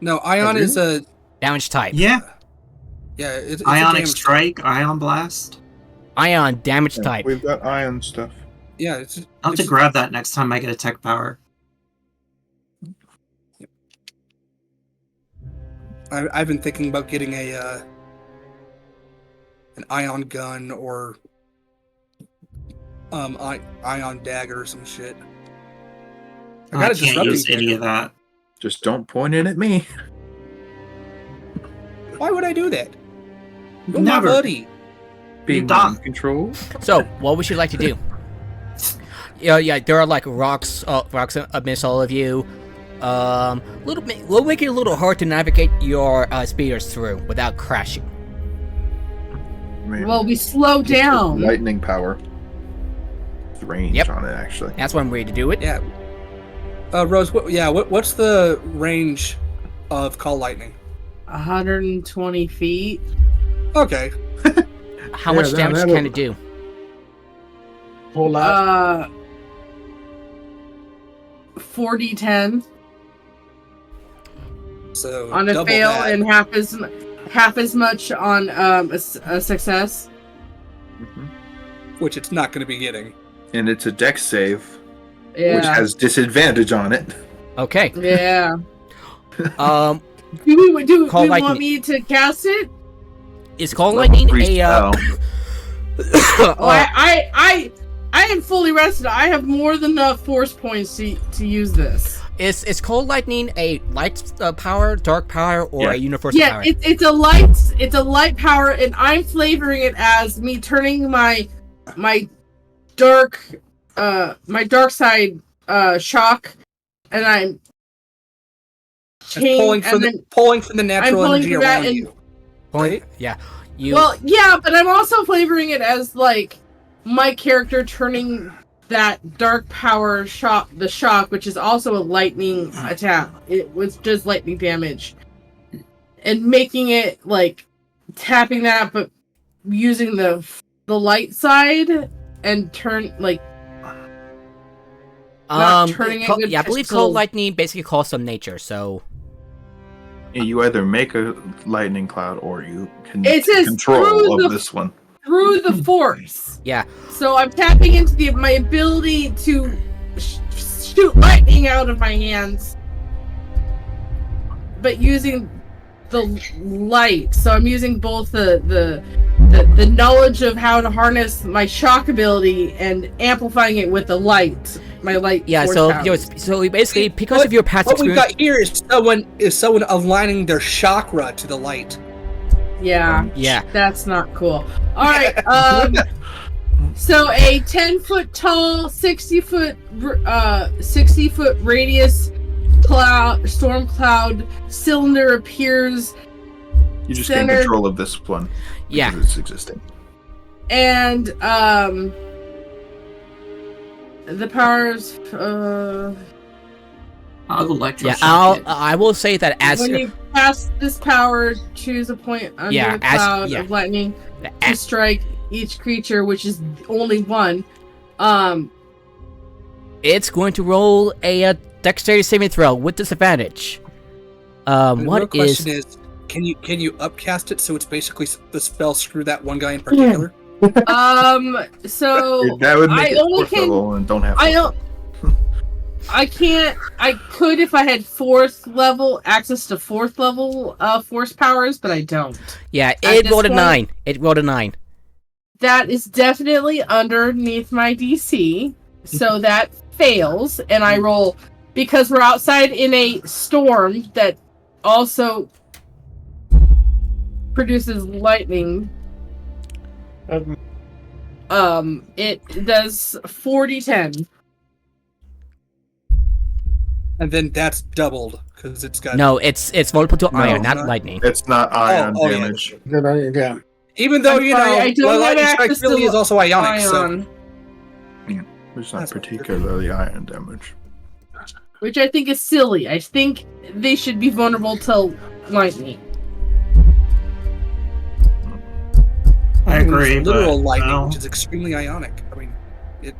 No, ion Oh, is a Damage type. Yeah. it's a Ionic damage- strike, ion blast. Ion damage Yeah, type. we've got ion stuff. Yeah, I'll have to grab that next time I get a tech power. I've been thinking about getting an ion gun or ion dagger or some shit. I got a can't disrupting use any dagger. of that. Just don't point it at me. Why would I do that? You're Never. my buddy. Being Doc. in control. So, what would you like to do? Yeah, there are like rocks amidst all of you. We'll make it a little hard to navigate your speeders through without crashing. I mean, Well, we slow down. lightning power. The range Yep. on it, actually. That's one way to do it. Yeah. Rose, what's the range of Call Lightning? 120 feet. Okay. How much that- damage that'll- can it do? Whole lot. 40-10 So on a double fail that. and half as much on a success. Which it's not going to be getting. And it's a dex save, which Yeah. has disadvantage on it. Okay. Yeah. Um, Do we Call want lightning. me to cast it? is Call Lightning Priest a spell. I am fully rested. I have more than enough force points to use this. is Call Lightning a light power, dark power, or Yeah. a universal Yeah, power? it's a light power, and I'm flavoring it as me turning my dark side shock, and I'm Just pulling from the natural pulling energy through that around and- you. Point. Yeah. You. Well, yeah, but I'm also flavoring it as like my character turning that dark power shock, the shock, which is also a lightning attack. It was just lightning damage, and making it like tapping that, but using the light side and turn like not turning it with yeah, I believe pistol. Call Lightning basically calls some nature. So You either make a lightning cloud or you can It says control through of the- this one. through the force. yeah. So I'm tapping into my ability to shoot lightning out of my hands, but using the light. So I'm using both the knowledge of how to harness my shock ability and amplifying it with the light. My light. Yeah, force so powers. so we basically because of your past What we've experience. got here is someone aligning their chakra to the light. Yeah, Yeah. that's not cool. All right. So a 10-foot tall, 60-foot radius storm cloud cylinder appears, You just Centered- gain control of this one. Yeah. Because it's existing. and the powers. I'll electroshock Yeah, it. I will say that as When you pass this power, choose a point under Yeah, the as- cloud yeah. of lightning to as strike each creature, which is only one. it's going to roll a dexterity saving throw with disadvantage. The What real is question is, can you upcast it so it's basically the spell screw that one guy in particular? So That would make I it only fourth can. level and don't have. I don't. I can't. I could if I had access to fourth level force powers, but I don't. yeah? At It this rolled a point- 9. It rolled a 9. That is definitely underneath my DC, so that fails, and I roll because we're outside in a storm that also produces lightning. It does 40-10. And then that's doubled because it's got. No, it's multiple to No, iron, not not- lightning. It's not ion Oh, yeah. damage. Yeah. Even though I'm you sorry, know, I don't have lightning strike access really to is also ionic. So Ion, It's not That's what you're- particularly ion damage. which I think is silly. I think they should be vulnerable to lightning. I agree. It's literal but, lightning, well, which is extremely ionic. I mean, Yeah.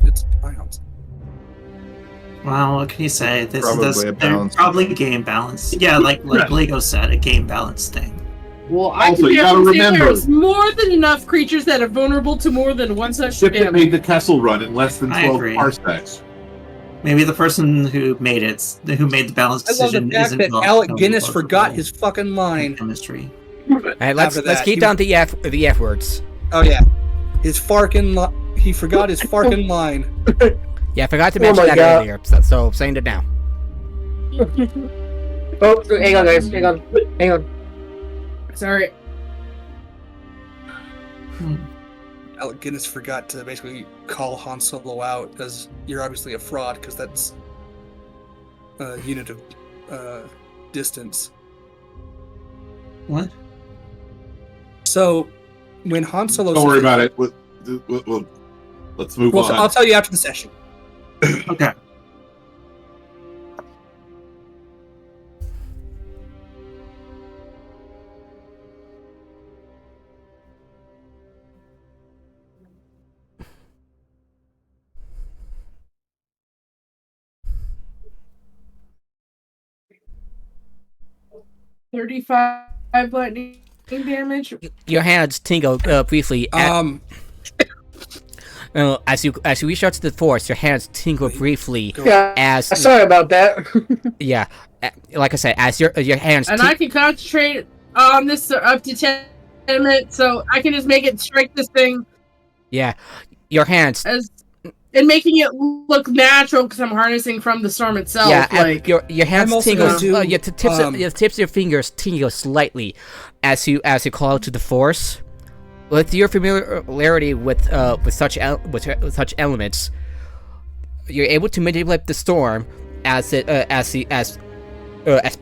it's ions. well, what can you say? This Probably is a they're balance. probably game balance. Yeah, like Lego said, a game balance thing. Well, I Also, can you gotta definitely say remember- there's more than enough creatures that are vulnerable to more than one such Ship that damage. made the Kessel run in less than I 12 agree. parsecs. Maybe the person who made the balance I love the decision fact isn't that well- Alec known Guinness about forgot the his fucking line. chemistry. Alright, let's After that, keep he- down the F words. Oh yeah, his he forgot his farkin' line. Yeah, I forgot to Oh mention my that God. earlier, so saying it now. Oh, hang on, guys. Hang on. Sorry. Alec Guinness forgot to basically call Han Solo out as you're obviously a fraud because that's a unit of distance. What? So when Han Solo, Don't worry about it. Let's move on. I'll tell you after the session. Okay. $35 lightning damage. Your hands tingle briefly. As you reach out to the force, your hands tingle briefly. Yeah, As sorry about that. yeah, like I said, as your hands. And I can concentrate on this up to 10 minutes, so I can just make it strike this thing Yeah, your hands. and making it look natural because I'm harnessing from the storm itself. Yeah, like your hands I'm also tingle. gonna do, Your tips of your fingers tingle slightly as you call out to the force. With your familiarity with such elements, you're able to manipulate the storm as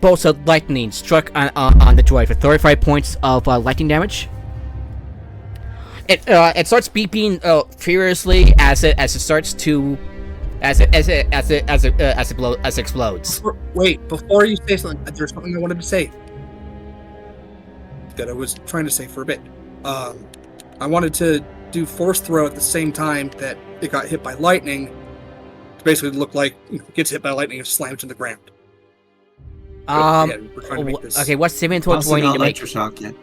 bolts of lightning struck on the droid for 35 points of lightning damage. It starts beeping furiously as it explodes. Wait, before you say something, there's something I wanted to say that I was trying to say for a bit. I wanted to do force throw at the same time that it got hit by lightning. To basically look like it gets hit by lightning and slams to the ground. Again, we're trying to make this. Okay, what saving throw do Also I need not to make? electroshock yet.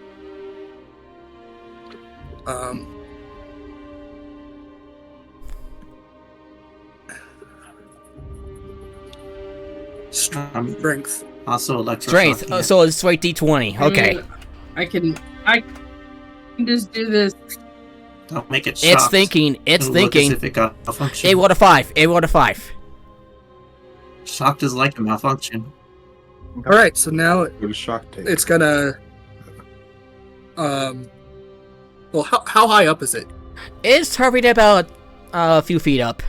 Strength. Also electroshock. Strength. yet. So it's straight D20. Okay. I can just do this. Don't make it It's shocked. thinking. It's It'll look as thinking. if it got malfunction. A roll to 5. A roll to 5. Shocked is like a malfunction. All right, so now What does shock take? it's gonna. Well, how high up is it? It's hovering about a few feet up.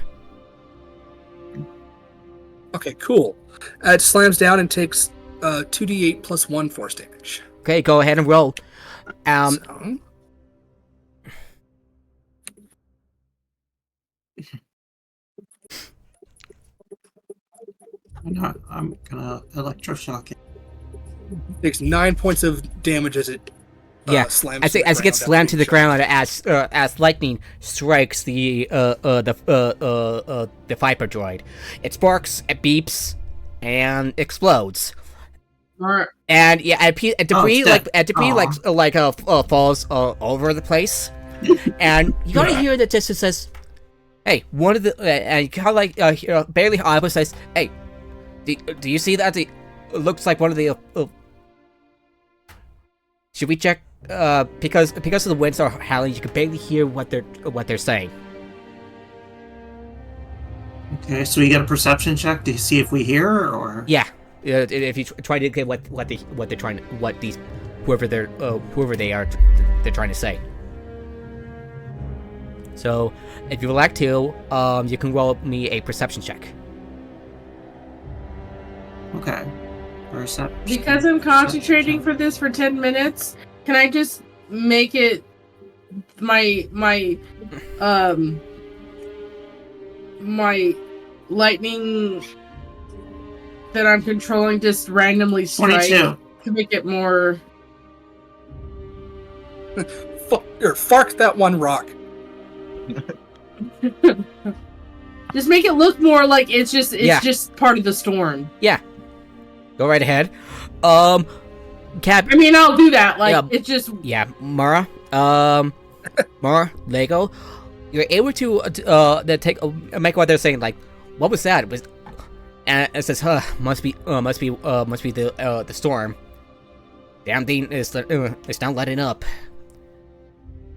Okay, cool. It slams down and takes 2d8 plus 1 force damage. Okay, go ahead and roll. So, I'm gonna electroshock it. takes 9 points of damage as it Yeah, slams. as it gets slammed to the ground as lightning strikes the Viper droid. It sparks, it beeps, and explodes. Alright. And yeah, debris it's dead. falls over the place. And you gotta hear that just says, "Hey, one of the," and you kind of barely audible says, "Hey, do you see that? It looks like one of the." Should we check? Because of the winds are howling, you can barely hear what they're saying. Okay, so we get a perception check to see if we hear, or Yeah, if you try to get what they're trying to, whoever they are, they're trying to say. So, if you would like to, you can roll me a perception check. okay, perception. Because I'm concentrating for this for 10 minutes, can I just make it my lightning that I'm controlling just randomly strike 22. to make it more. Fark that one rock. Just make it look more like it's Yeah. just part of the storm. Yeah, go right ahead. Cap. I mean, I'll do that. Like Yeah. it's just Yeah, Mara. Mara, Lego. You're able to make what they're saying. Like, what was that? And it says, must be the storm. Damn thing is it's not letting up.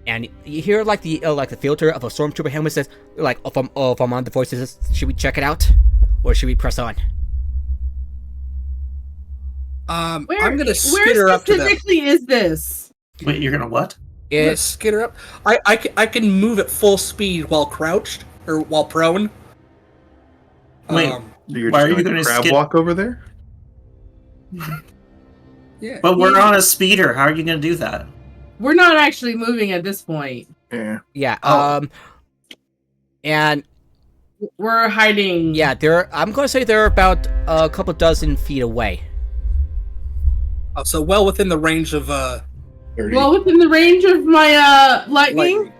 And you hear the filter of a stormtrooper helmet says, if I'm on the voice says, should we check it out, or should we press on? I'm gonna skitter where up to them. specifically is this? Wait, you're gonna what? I'm gonna skitter up. I can move at full speed while crouched or while prone. Wait, You're why just are you gonna gonna crab skip? walk over there? Yeah. But we're on a speeder. How are you gonna do that? We're not actually moving at this point. Yeah. Yeah. Oh. And We're hiding. yeah, I'm gonna say they're about a couple dozen feet away. Oh, so well within the range of 30. Well, within the range of my lightning.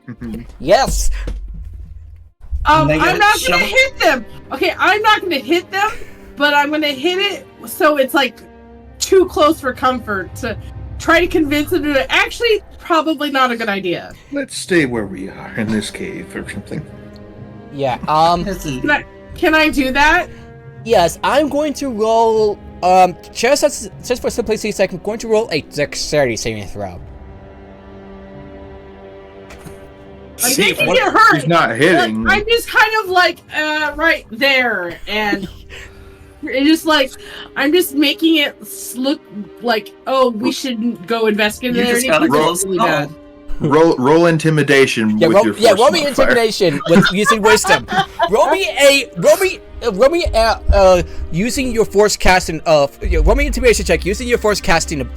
Mhm. Yes. I'm Negative not shovel. gonna hit them. Okay, I'm not gonna hit them, but I'm gonna hit it so it's like too close for comfort to try to convince them to actually probably not a good idea. Let's stay where we are in this cave or something. Yeah. Can I do that? Yes, I'm going to roll. Just for simplicity's sake, I'm going to roll a dexterity saving throw. I'm See, making it hurt. He's not hitting. Like, I'm just kind of like right there, and it's just like I'm just making it look like we shouldn't go investigate You there. just gotta roll- close really the bad. Roll intimidation Yeah, with roll, your yeah, first roll me modifier. intimidation with using wisdom. roll me using your force casting roll me intimidation check using your force casting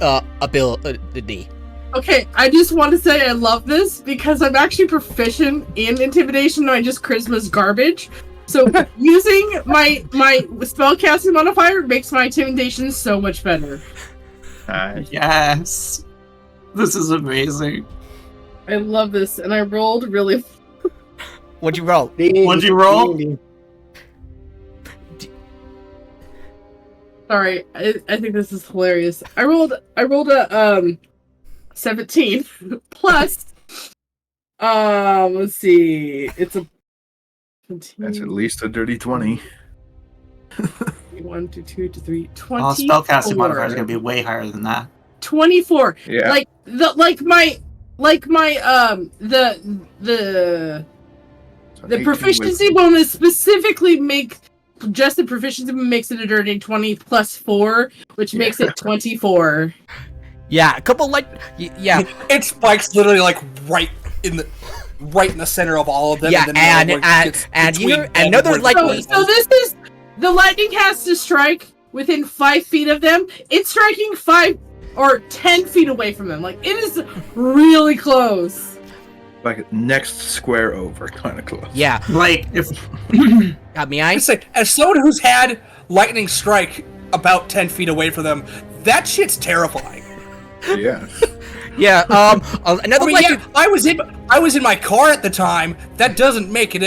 ability. Okay, I just want to say I love this because I'm actually proficient in intimidation. I just charisma's garbage. So using my spellcasting modifier makes my intimidation so much better. Nice. Yes. This is amazing. I love this, and I rolled really. What'd you roll? What'd you roll? Sorry, I think this is hilarious. I rolled a 17 plus. Let's see, it's a. That's at least a dirty 20. 1 to 2 to 3 20. Oh, spellcasting modifier is gonna be way higher than that. 24. Yeah. Like the So 18 proficiency bonus specifically makes the proficiency makes it a dirty 20 plus 4, which makes it 24. Yeah, a couple yeah. it spikes literally like right in the center of all of them. Yeah, then and between them another where the like- bullet So was. this is the lightning has to strike within 5 feet of them. It's striking 5 or 10 feet away from them. Like it is really close. Like next square over, kind of close. Yeah. Like if May I? I say, as someone who's had lightning strike about 10 feet away from them, that shit's terrifying. Yeah. Yeah. Another I mean, lightning. yeah, I was in my car at the time. That doesn't make it.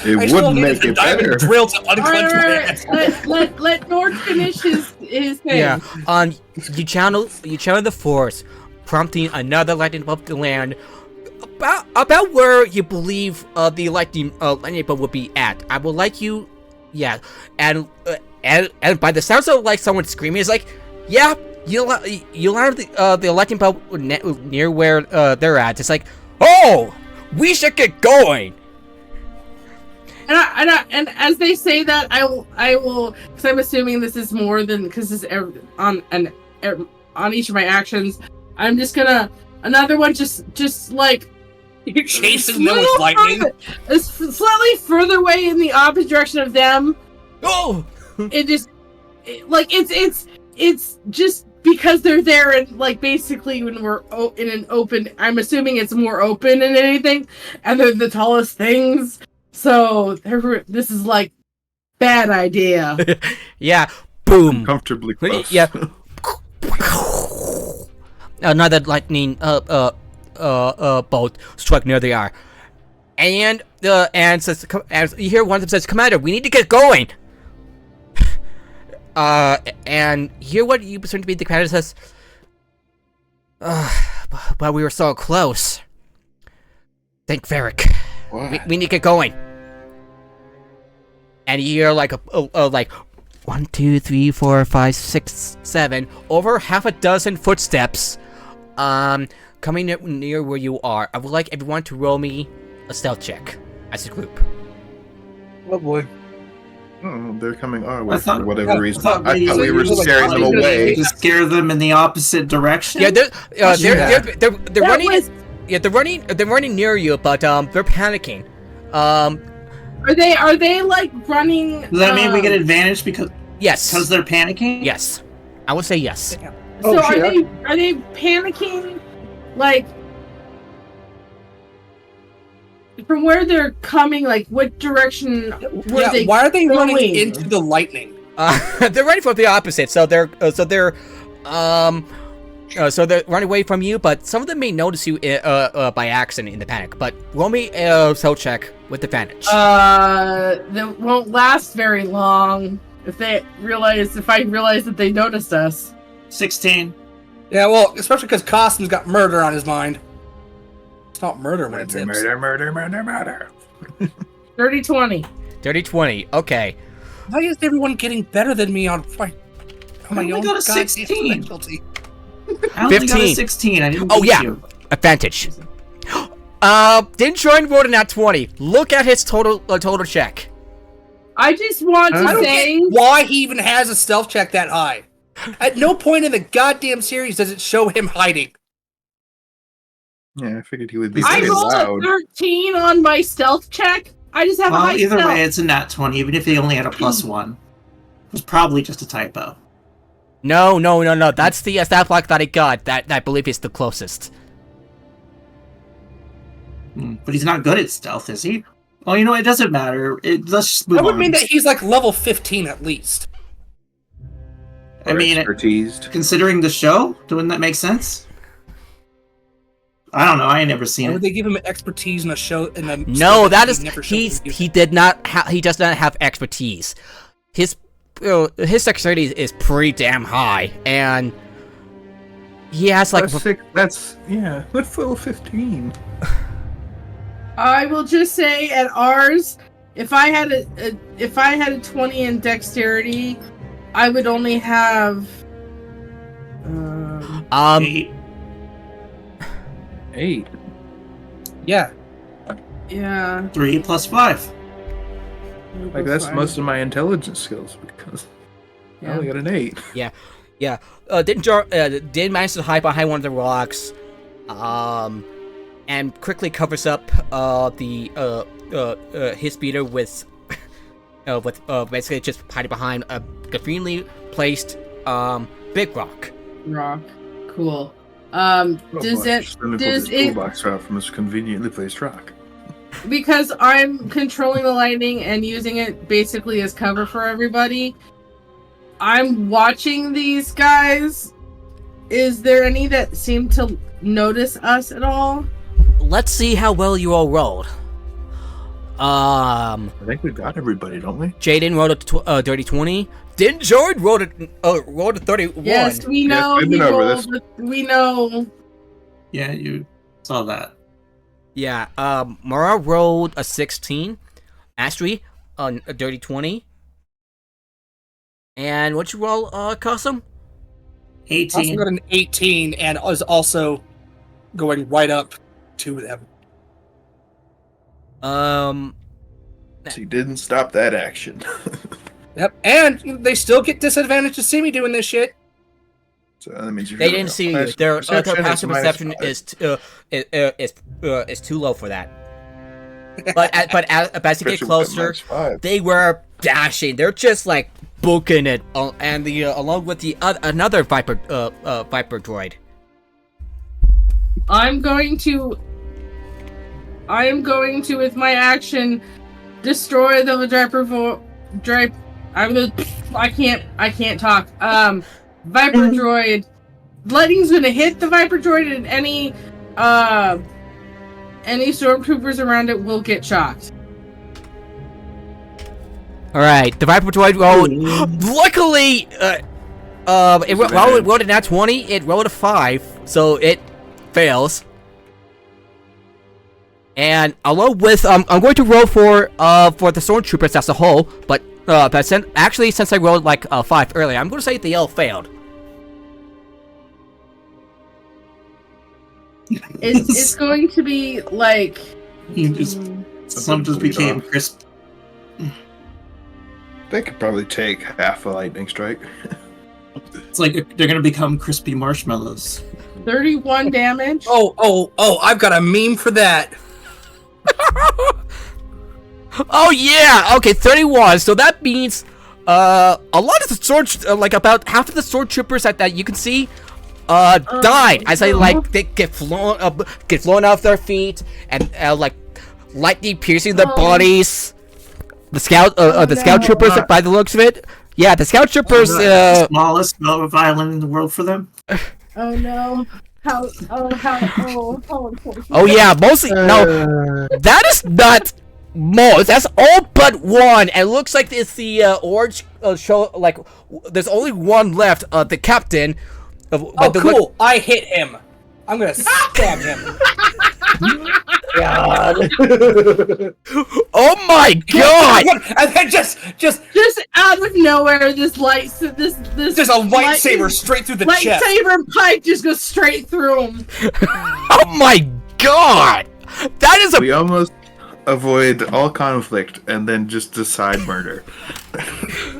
It I still wouldn't needed make the it diamond better. drill to All unclench my right, hand. let Nord finish his thing. Yeah. You channel the force, prompting another lightning bolt to land about where you believe the lightning bolt would be at. I would like you, yeah, and by the sounds of like someone screaming, it's like, yeah, you land the lightning bolt near where they're at. It's like, oh, we should get going. And as they say that, I will, because I'm assuming this is more than because this is on each of my actions. I'm just gonna another one, just like You're chasing them with lightning. Slightly further away in the opposite direction of them. Oh, It's just because they're there and like basically when we're in an open. I'm assuming it's more open than anything, and they're the tallest things. So this is like bad idea. yeah, boom. Comfortably close. Yeah. Another lightning bolt struck near they are, and says, as you hear one of them says, "Commander, we need to get going." And hear what you presume to be the commander says. But we were so close. Thank Varric. We need to get going. And you hear like like 1, 2, 3, 4, 5, 6, 7, over half a dozen footsteps, coming near where you are. I would like everyone to roll me a stealth check as a group. Oh boy. Oh, they're coming our way I thought- for whatever reason. I thought I thought we were maybe- scaring them away. To scare them in the opposite direction. Yeah, they're That running. was- Yeah, they're running near you, but they're panicking. Are they like running? Does that mean we get advantage because Yes. they're panicking? Yes. I would say yes. So Oh, are shit. they panicking? Like from where they're coming? Like what direction were Yeah, they? why are they running going? into the lightning? They're running from the opposite, so they're running away from you. But some of them may notice you by accident in the panic. But roll me a soul check with advantage. That won't last very long if I realize that they noticed us. 16. Yeah, well, especially because Costum's got murder on his mind. It's not murder when it's Murder, murder, murder, murder. 30-20. 30-20. Okay. Why is everyone getting better than me on my only own got a goddamn 16. specialty? I only got a 15. 16. I didn't Oh, beat yeah. you. Advantage. Didn't join rolled a nat 20. Look at his total check. I just want I to don't say get why he even has a stealth check that high. At no point in the goddamn series does it show him hiding. Yeah, I figured he would be I pretty rolled loud. a 13 on my stealth check. I just have a Well, high either stealth. way, it's a nat 20, even if they only had a +1. It was probably just a typo. No. That's the stat block that I got. That I believe is the closest. But he's not good at stealth, is he? Oh, you know, it doesn't matter. Let's just move That would on. mean that he's like level 15 at least. I mean, expertised. considering the show, doesn't that make sense? I don't know. I ain't never Why seen would it. they give him expertise in a show? In a No, that is never showed he him? did not he does not have expertise. His dexterity is pretty damn high, and he has like That's level 15. I will just say at ours, if I had a 20 in dexterity, I would only have 8. 8. Yeah. yeah. 3 + 5. Like that's most of my intelligence skills because I only got an 8. did manage to hide behind one of the rocks, and quickly covers up his speeder with basically just hiding behind a conveniently placed big rock. Rock. Cool. Does it toolbox out from this conveniently placed rock? because I'm controlling the lightning and using it basically as cover for everybody, I'm watching these guys. Is there any that seem to notice us at all? Let's see how well you all rolled. I think we've got everybody, don't we? Jaden rolled a dirty 20. Didn't Jordan rolled a 31? Yes, we know. we've been he over rolled, but we know. Yeah, you saw that. Yeah, Mara rolled a 16. Astri, a dirty 20. And what'd you roll, Custom? 18. Also got an 18 and is also going right up to them. He didn't stop that action. Yep, and they still get disadvantage to see me doing this shit. So that means They didn't see you. Their passive perception is too low for that. But as you get closer, they were dashing. They're just like booking it, and along with the another Viper droid. I'm going to, with my action, destroy the I can't talk. Viper droid. Lightning's gonna hit the Viper droid, and any stormtroopers around it will get shocked. All right, the Viper droid rolled. Luckily, while it rolled a nat 20, it rolled a 5, so it fails. And along with, I'm going to roll for the stormtroopers as a whole, but since I rolled like a 5 earlier, I'm going to say they all failed. It's going to be like Some just became crisp. They could probably take half a lightning strike. It's like they're gonna become crispy marshmallows. 31 damage. Oh! I've got a meme for that. Oh yeah, okay, 31. So that means a lot of the like about half of the sword troopers that you can see died as they get flown off their feet and like lightning piercing their bodies. The scout troopers, by the looks of it. Yeah, the scout troopers. The smallest violin in the world for them. Oh no. How unfortunate. Oh yeah, mostly no. That is not most. That's all but one. And it looks like it's the orange show. Like there's only one left. The captain. Cool! I hit him. I'm gonna stab him. God. Oh my god! And then just out of nowhere, this just a lightsaber straight through the chest. Lightsaber pipe just goes straight through him. Oh my god! That is a. We almost avoid all conflict and then just decide murder.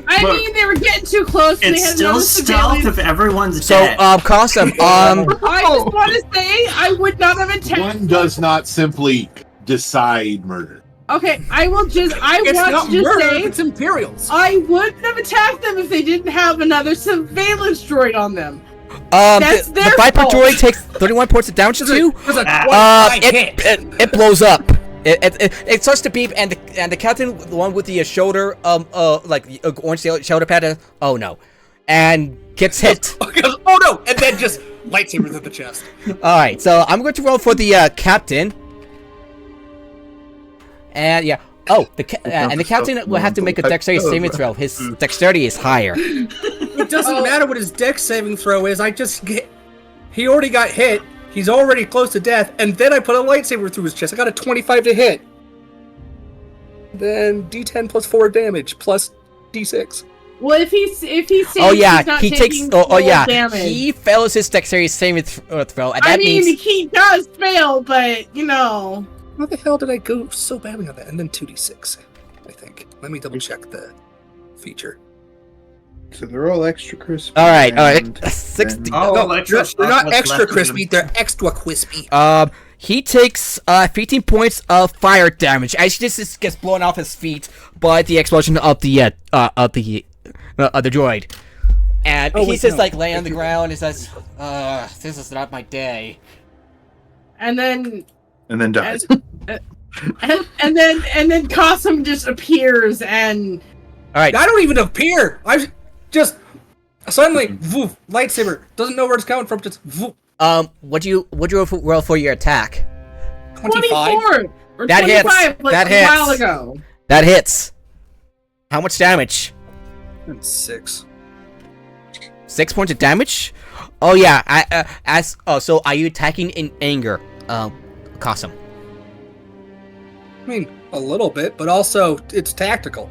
I mean, they were getting too close. It's still stealth if everyone's dead. Costum, I just want to say, I would not have attacked. One does not simply decide murder. Okay, I want to say, it's Imperials. I wouldn't have attacked them if they didn't have another surveillance droid on them. The Viper droid takes 31 points of damage to you. It blows up. It starts to beep, and the captain, the one with the shoulder, orange shoulder pad, oh no, and gets hit. Oh no! And then just lightsaber through the chest. All right, so I'm going to roll for the captain, and yeah, the captain will have to make a dexterity saving throw. His dexterity is higher. It doesn't matter what his dex saving throw is. He already got hit. He's already close to death, and then I put a lightsaber through his chest. I got a 25 to hit. Then D10 plus 4 damage plus D6. Well, if he saves, he takes. Damage. He fails his dexterity saving throw, and that means he does fail, but you know. How the hell did I go so badly on that? And then 2D6, I think. Let me double check the feature. So they're all extra crispy. All right. 60. They're not extra crispy. They're extra crispy. He takes 15 points of fire damage as he just gets blown off his feet by the explosion of the droid, and he's just laying on the ground and says, "This is not my day." And then dies. And then Cosum just appears and. All right. I don't even appear. I just suddenly woof, lightsaber doesn't know where it's coming from. Just woof. What'd you roll for your attack? 24 or that 25, hits. like that a hits. while ago. That hits. How much damage? 6. 6 points of damage. Oh yeah. So are you attacking in anger, Cosum? I mean, a little bit, but also it's tactical.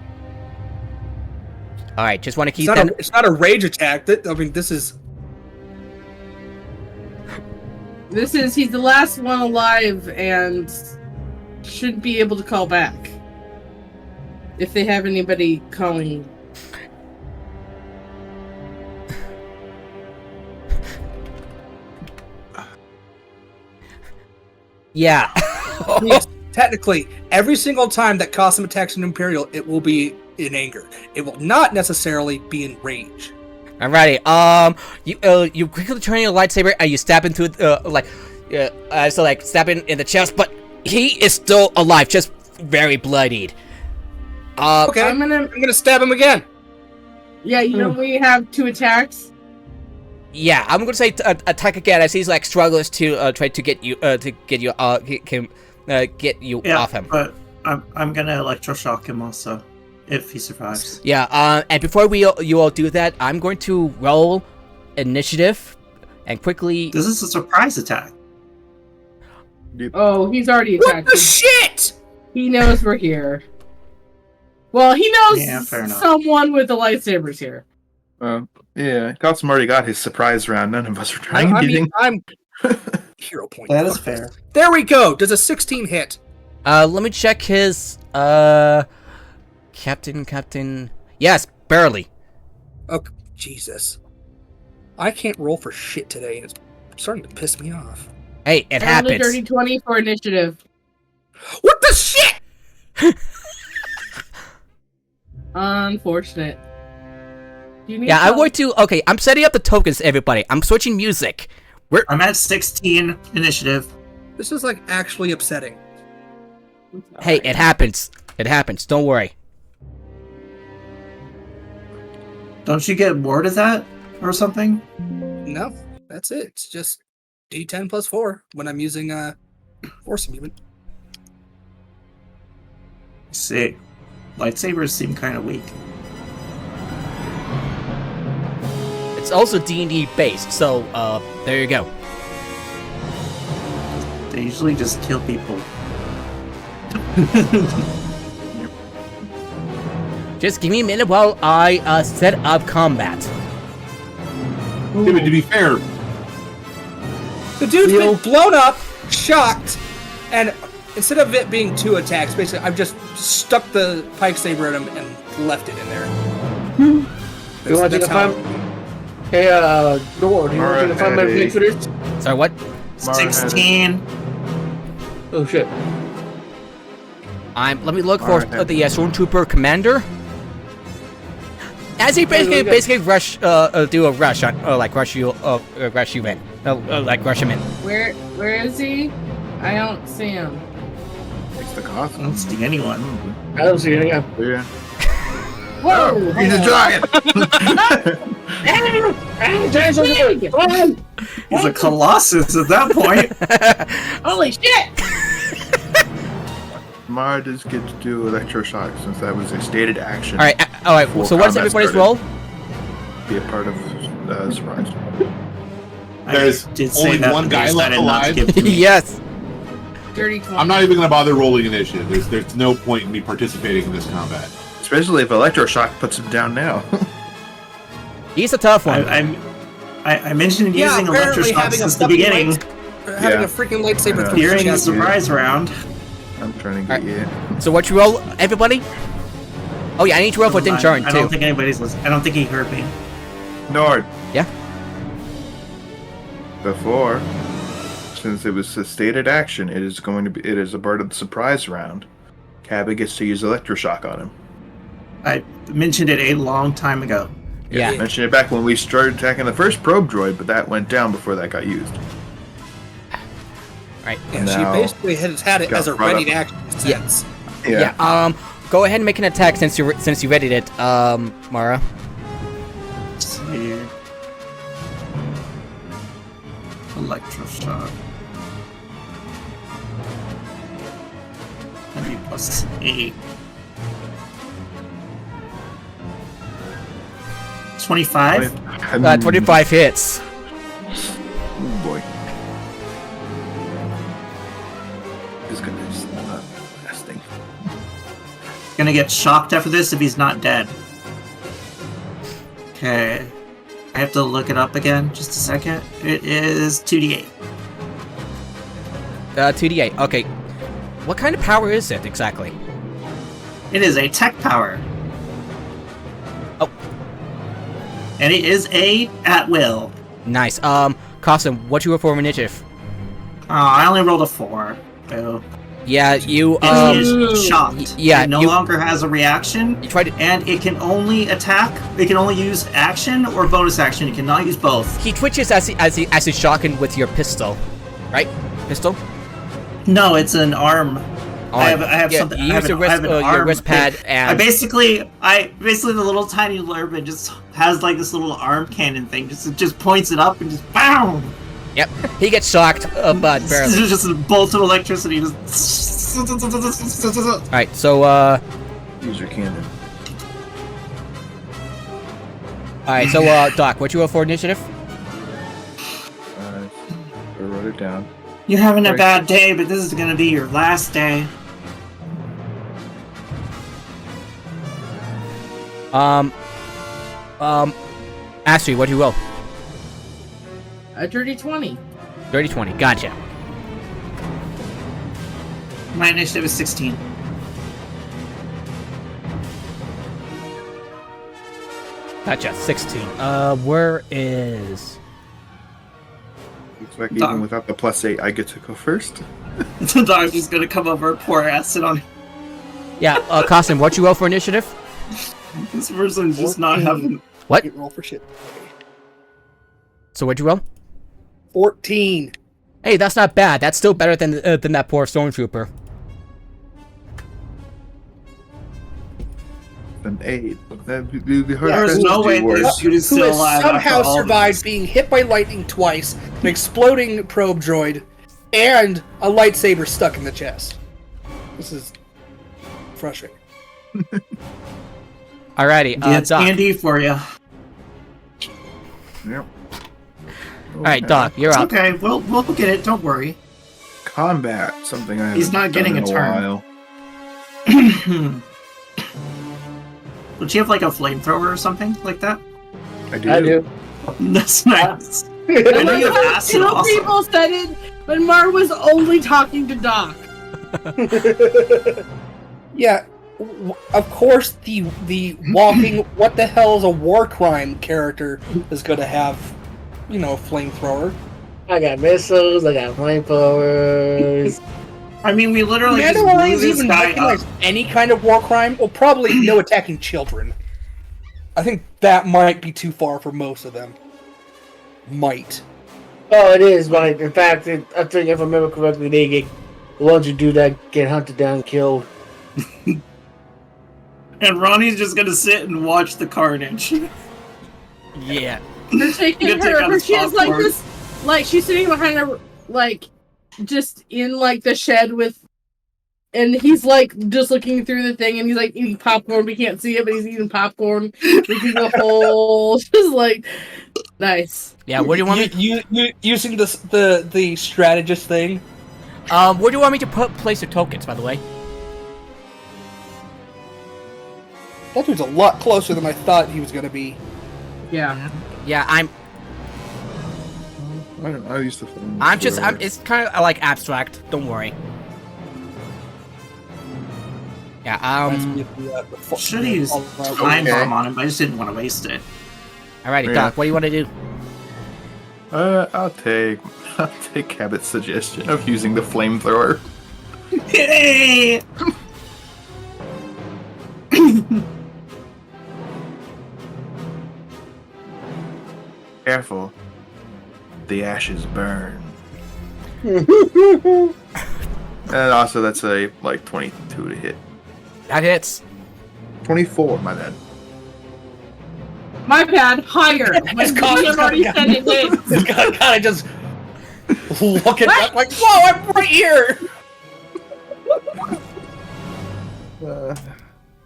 All right, just want to keep that. It's not a rage attack. This is. He's the last one alive and should be able to call back. If they have anybody calling. Yeah. Yes, technically, every single time that Cosum attacks an Imperial, it will be in anger. It will not necessarily be in rage. Alrighty. You quickly turn your lightsaber and you stab into stab in the chest, but he is still alive, just very bloodied. Okay, I'm gonna stab him again. Yeah, we have 2 attacks. Yeah, I'm gonna say attack again as he's struggles to try to get you get you off him. But I'm gonna electroshock him also. If he survives. Yeah, and before you all do that, I'm going to roll initiative and quickly. This is a surprise attack. Oh, he's already attacked. What the shit? He knows we're here. Well, he knows someone with the lightsabers here. Yeah, Cosum already got his surprise round. None of us are trying anything. I'm hero point. That is fair. There we go. Does a 16 hit? Let me check his Captain. Yes, barely. Oh, Jesus. I can't roll for shit today, and it's starting to piss me off. Hey, it I rolled a happens. dirty 20 for initiative. What the shit? Unfortunate. Do you need Yeah, I'm help? going to. Okay, I'm setting up the tokens, everybody. I'm switching music. I'm at 16 initiative. This is like actually upsetting. Hey, it happens. It happens. Don't worry. Don't you get bored of that or something? No, that's it. It's just D10 plus 4 when I'm using Force Movement. See, lightsabers seem kind of weak. It's also D&D based, so there you go. They usually just kill people. Just give me a minute while I set up combat. Yeah, but to be fair, The dude's been blown up, shocked, and instead of it being 2 attacks, basically I've just stuck the pike saber at him and left it in there. You want to take a how- 5? Hey, Gordy, you want to take a 5-minute break for this? Sorry, what? 16. Oh shit. Let me look for Alright. the Stormtrooper commander. As he Okay. basically rush, do a rush on, rush you in, rush him in. Where is he? I don't see him. It's the I Gotham. don't see anyone. I don't see anything. Yeah. Whoa! He's a giant! Come on! He's a colossus at that point. Holy shit! Mara does get to do electroshock since that was a stated action. All right. Before So what's combat everybody's started. roll? Be a part of the surprise. There's I did say only that, one but guy they left decided not to alive. give it to me. Yes. Dirty 20. I'm not even going to bother rolling initiative. There's no point in me participating in this combat. Especially if electroshock puts him down now. He's a tough one. I mentioned Yeah, using apparently electroshock having a since the fucking beginning. Having Yeah. a freaking lightsaber through During the chest. surprise round. I'm trying to get you. So what you roll, everybody? Oh yeah, I need to roll for Din Djarin I don't too. think anybody's listening. I don't think he heard me. Nord. Yeah. Before, since it was a stated action, it is a part of the surprise round. Cabby gets to use electroshock on him. I mentioned it a long time ago. Yeah. I mentioned it back when we started attacking the first probe droid, but that went down before that got used. Right. Yeah, she Now, basically has had it got as a brought ready up. action since. Yeah. Go ahead and make an attack since you readied it, Mara. Let's see. Electroshock. That'd be plus 8. 25? 25 hits. Oh boy. This guy is not lasting. Gonna get shocked after this if he's not dead. Okay. I have to look it up again. Just a second. It is 2d8. 2d8. Okay. What kind of power is it exactly? It is a tech power. Oh. And it is a at will. Nice. Costum, what you roll for initiative? Oh, I only rolled a 4. So Yeah, you it is shocked. yeah, It no you- longer has a reaction. you tried to. And it can only attack. It can only use action or bonus action. It cannot use both. He twitches as he shocking with your pistol, right? Pistol. No, it's an arm. I have Yeah, something. you I have use an, your I have an your arm wrist pad thing. and basically the little tiny Lurban just has like this little arm cannon thing. Just points it up and just BAM! Yep. He gets shocked, but barely. It's just a bolt of electricity. Just All right. So Use your cannon. Doc, what you roll for initiative? I wrote it down. You're having a Right. bad day, but this is gonna be your last day. Astrid, what do you roll? A dirty 20. Dirty 20. Gotcha. My initiative is 16. Gotcha, 16. Where is... Looks like Dog. even without the +8, I get to go first. The dog's just gonna come over, pour acid on him. Yeah, Costin, what'd you roll for initiative? This person's just not having. What? You roll for shit. So what'd you roll? 14. Hey, that's not bad. That's still better than that poor stormtrooper. An 8. There's no way this dude is Who still has alive. somehow after all survived this. being hit by lightning twice, an exploding probe droid, and a lightsaber stuck in the chest. This is frustrating. Alrighty, Yeah, it's Doc. candy for you. Yep. Alright, Doc, you're It's up. okay. We'll get it. Don't worry. Combat, something I haven't He's not getting done a in turn. while. Would you have like a flamethrower or something like that? I do. I do. That's nice. I know you have acid Two also. people said it, but Mar was only talking to Doc. Yeah, of course the walking what the hell is a war crime character is going to have, a flamethrower. I got missiles, I got flamethrowers. I mean, we literally just blew Mandalorians this even guy up. recognize any kind of war crime? Well, probably no attacking children. I think that might be too far for most of them. Might. Oh, it is, but in fact, I think if I remember correctly, they get the ones who do that get hunted down and killed. And Ronnie's just gonna sit and watch the carnage. Yeah. They're taking You can take out her. his She has like popcorn. this, like she's sitting behind her, like just in like the shed with, and he's like just looking through the thing, and he's like eating popcorn. We can't see it, but he's eating popcorn. Looking the whole, just like nice. Yeah, what do you want me You using the strategist thing? where do you want me to place the tokens, by the way? That dude's a lot closer than I thought he was going to be. Yeah. Yeah, I'm I used to. it's kind of like abstract, don't worry. Yeah, Should have used time bomb on him, but I just didn't want to waste it. alrighty, Yeah. Doc, what do you want to do? I'll take Cabot's suggestion of using the flamethrower. Hey! Careful. The ashes burn. And also that's a like 22 to hit. That hits. 24, my bad. My bad. Higher. His When coffee's I've already got- said it hits. This guy kind of just looking up like, whoa, I'm right here!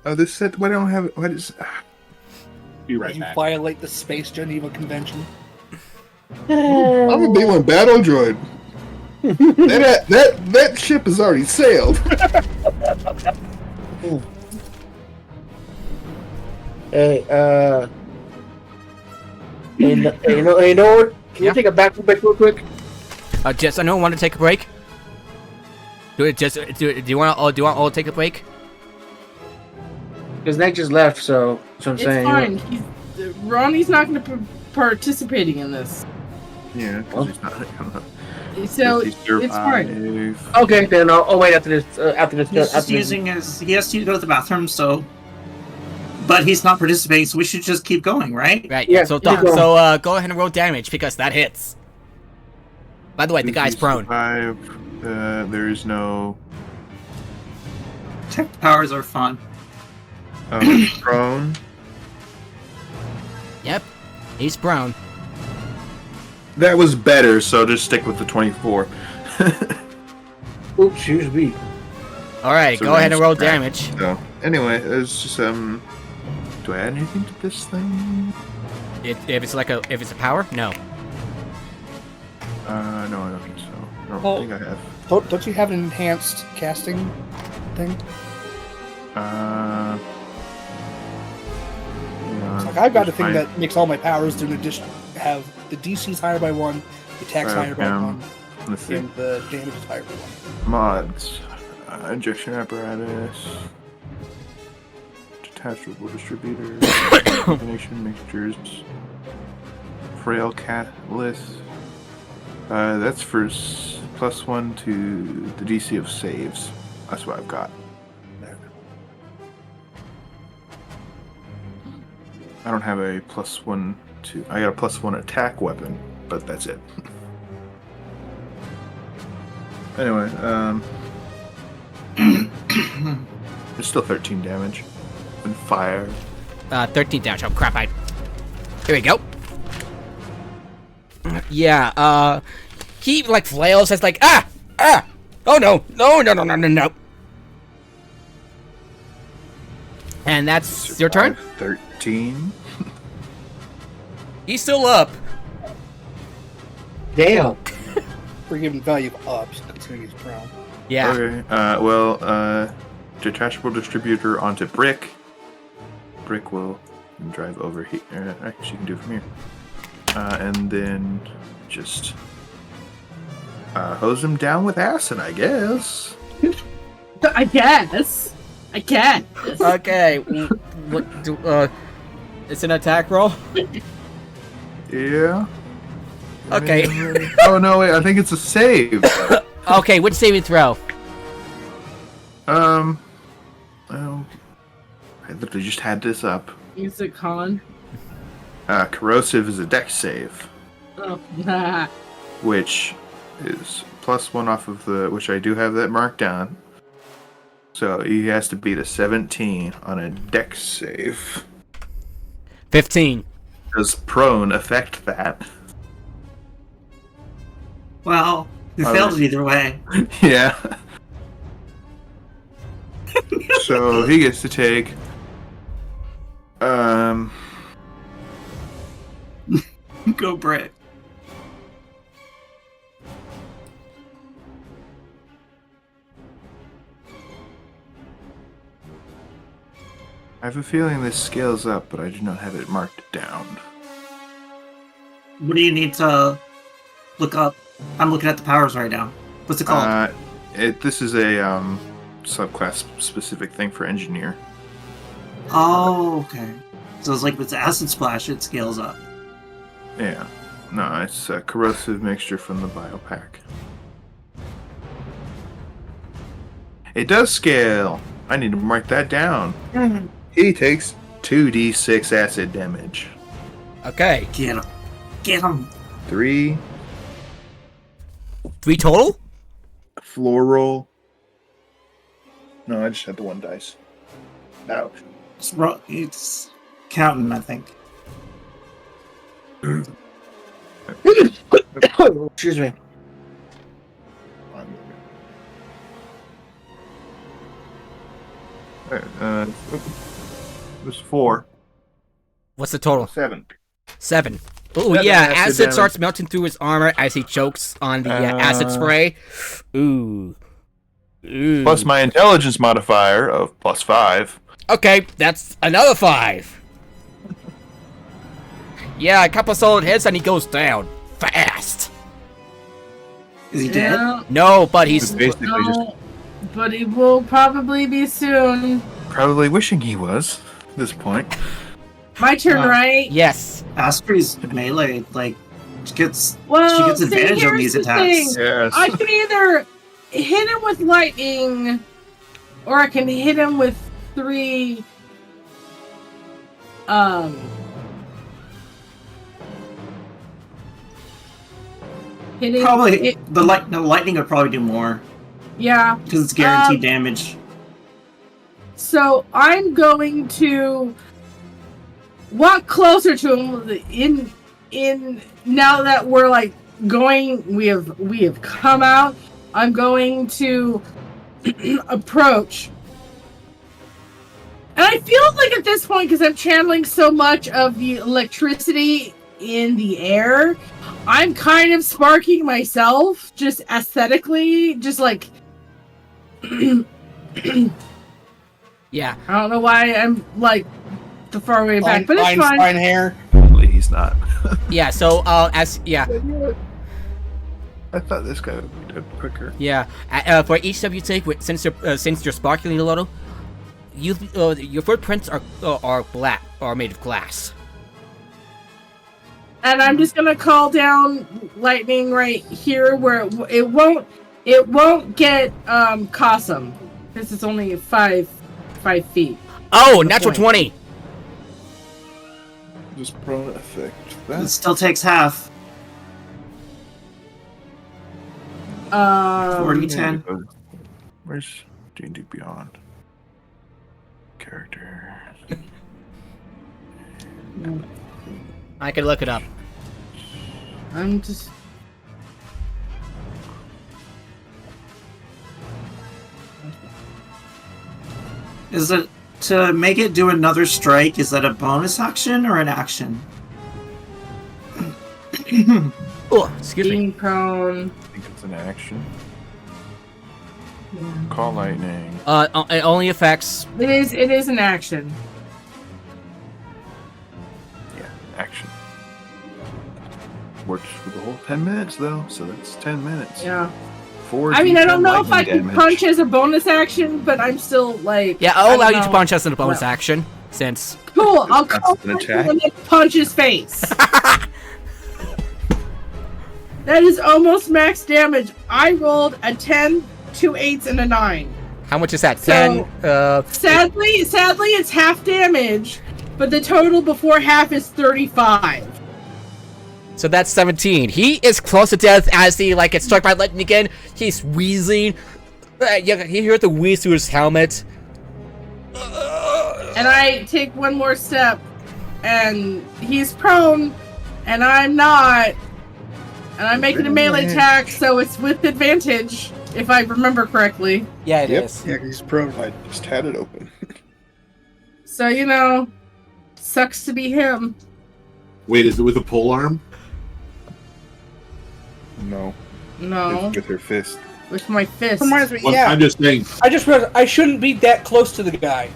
This said, why don't I have it? What is? Be right You back. violate the Space Geneva Convention. I'm a B1 battle droid. that ship has already sailed. Hey, you know what? Can Yeah. you take a back break real quick? Jess, I don't want to take a break. Do you want to all take a break? Because Nick just left, so that's what I'm It's saying. fine. Ronnie's not going to be participating in this, Yeah, because he's not gonna. so Does he it's fine. survive? Okay, then I'll wait after this. After this. He's just after this. using his. He has to go to the bathroom, so. But he's not participating, so we should just keep going, right? Right. Yeah, So keep Doc, going. so go ahead and roll damage because that hits. By the way, the Does guy's he prone. survive? There is no Tech powers are fun. prone. Yep. He's prone. That was better, so just stick with the 24. Oops, excuse me. All right, So go ahead and roll crap. damage. So anyway, it's just do I add anything to this thing? If it's a power, no. No, I don't think so. I don't Oh. think I have. Don't you have an enhanced casting thing? Yeah, Like I've got a there's thing my- that makes all my powers do an addition have the DC's higher by 1, the attacks higher by 1, Let's see. and the damage is higher by 1. Mods. Injection apparatus. detachable distributor, combination mixtures, frail catalyst. That's for +1 to the DC of saves. That's what I've got. There. I don't have a +1 to. I got a +1 attack weapon, but that's it. Anyway, there's still 13 damage. And fire. 13 damage. Oh crap! Here we go. Yeah. He like flails. It's like ah. Oh no. No. And that's your turn. 13. He's still up. Damn. Forgiven value of ups considering he's prone. Yeah. Okay. Detachable distributor onto Brick. Brick will drive over here. Actually, you can do it from here. And then just hose him down with acid, I guess. I guess. Okay. What do? It's an attack roll. Yeah. Okay. Oh no! Wait. I think it's a save. Okay. Which saving throw? Oh, I literally just had this up. Use a con. Corrosive is a dex save, Oh, which is +1 off of the. Which I do have that marked down. So he has to beat a 17 on a dex save. 15. Does prone affect that? Well, you failed it either way. Yeah. So he gets to take Go Brick. I have a feeling this scales up, but I do not have it marked down. What do you need to look up? I'm looking at the powers right now. What's it called? This is a subclass specific thing for engineer. Oh, okay. So it's like with the acid splash, it scales up. Yeah. No, it's a corrosive mixture from the biopack. It does scale. I need to mark that down. He takes 2d6 acid damage. Okay. Get him. Get him. 3 3 total? floral. No, I just had the one dice. No. It's counting, I think. Excuse me. It was 4. What's the total? 7. 7. Oh Seven yeah, acid acid damage. starts melting through his armor as he chokes on the acid spray. Ooh. Plus my intelligence modifier of +5. Okay, that's another 5. Yeah, a couple solid hits and he goes down fast. Is he dead? No, but he's Basically just No, but he will probably be soon. probably wishing he was at this point. My turn, right? yes. Asprey's melee, like, she gets Well, advantage on these here's the attacks. thing. Yes. I can either hit him with lightning, or I can hit him with 3. Hitting. Probably the lightning would probably do more Yeah. because it's guaranteed damage. So I'm going to walk closer to him in now that we're like going we have come out. I'm going to approach. And I feel like at this point, because I'm channeling so much of the electricity in the air, I'm kind of sparking myself, just aesthetically, just like Yeah. I don't know why I'm like the far way back, but it's fine. Einstein hair. Hopefully he's not. Yeah, so I thought this guy would be dead quicker. for each step you take since you're sparkling a little, your footprints are black, are made of glass. And I'm just gonna call down lightning right here where it won't get Cosm because it's only 5 feet. Oh, The natural point. 20. Just prone effect. It That's still takes half. 40, 10. Where's D&D Beyond? Character. I can look it up. I'm just. Is it to make it do another strike? Is that a bonus action or an action? Oh, excuse me. Being prone. I think it's an action. Call lightning. It only affects. It is an action. Yeah, action. Works for the whole 10 minutes though, so that's 10 minutes. Yeah. 4 I mean, I don't know if I lightning can damage. punch as a bonus action, but I'm still like. Yeah, I I'll don't allow you to know. punch us in a bonus Well. action, since. Cool. I'll That's call an punch attack. and then punch his face. That is almost max damage. I rolled a 10, 2 8s, and a 9. How much is that? So- 10. Sadly, it's half damage, but the total before half is 35. So that's 17. He is close to death as he gets struck by lightning again. He's wheezing. You hear the wheeze through his helmet. And I take one more step, and he's prone, and I'm not. And I'm making a melee attack, so it's with advantage, if I remember correctly. Yeah, it is. Yeah, he's prone. I just had it open. So, sucks to be him. Wait, is it with a pole arm? No. No, With her fist. with my fist. Reminds me, Well, yeah. I'm just saying. I just realized I shouldn't be that close to the guy.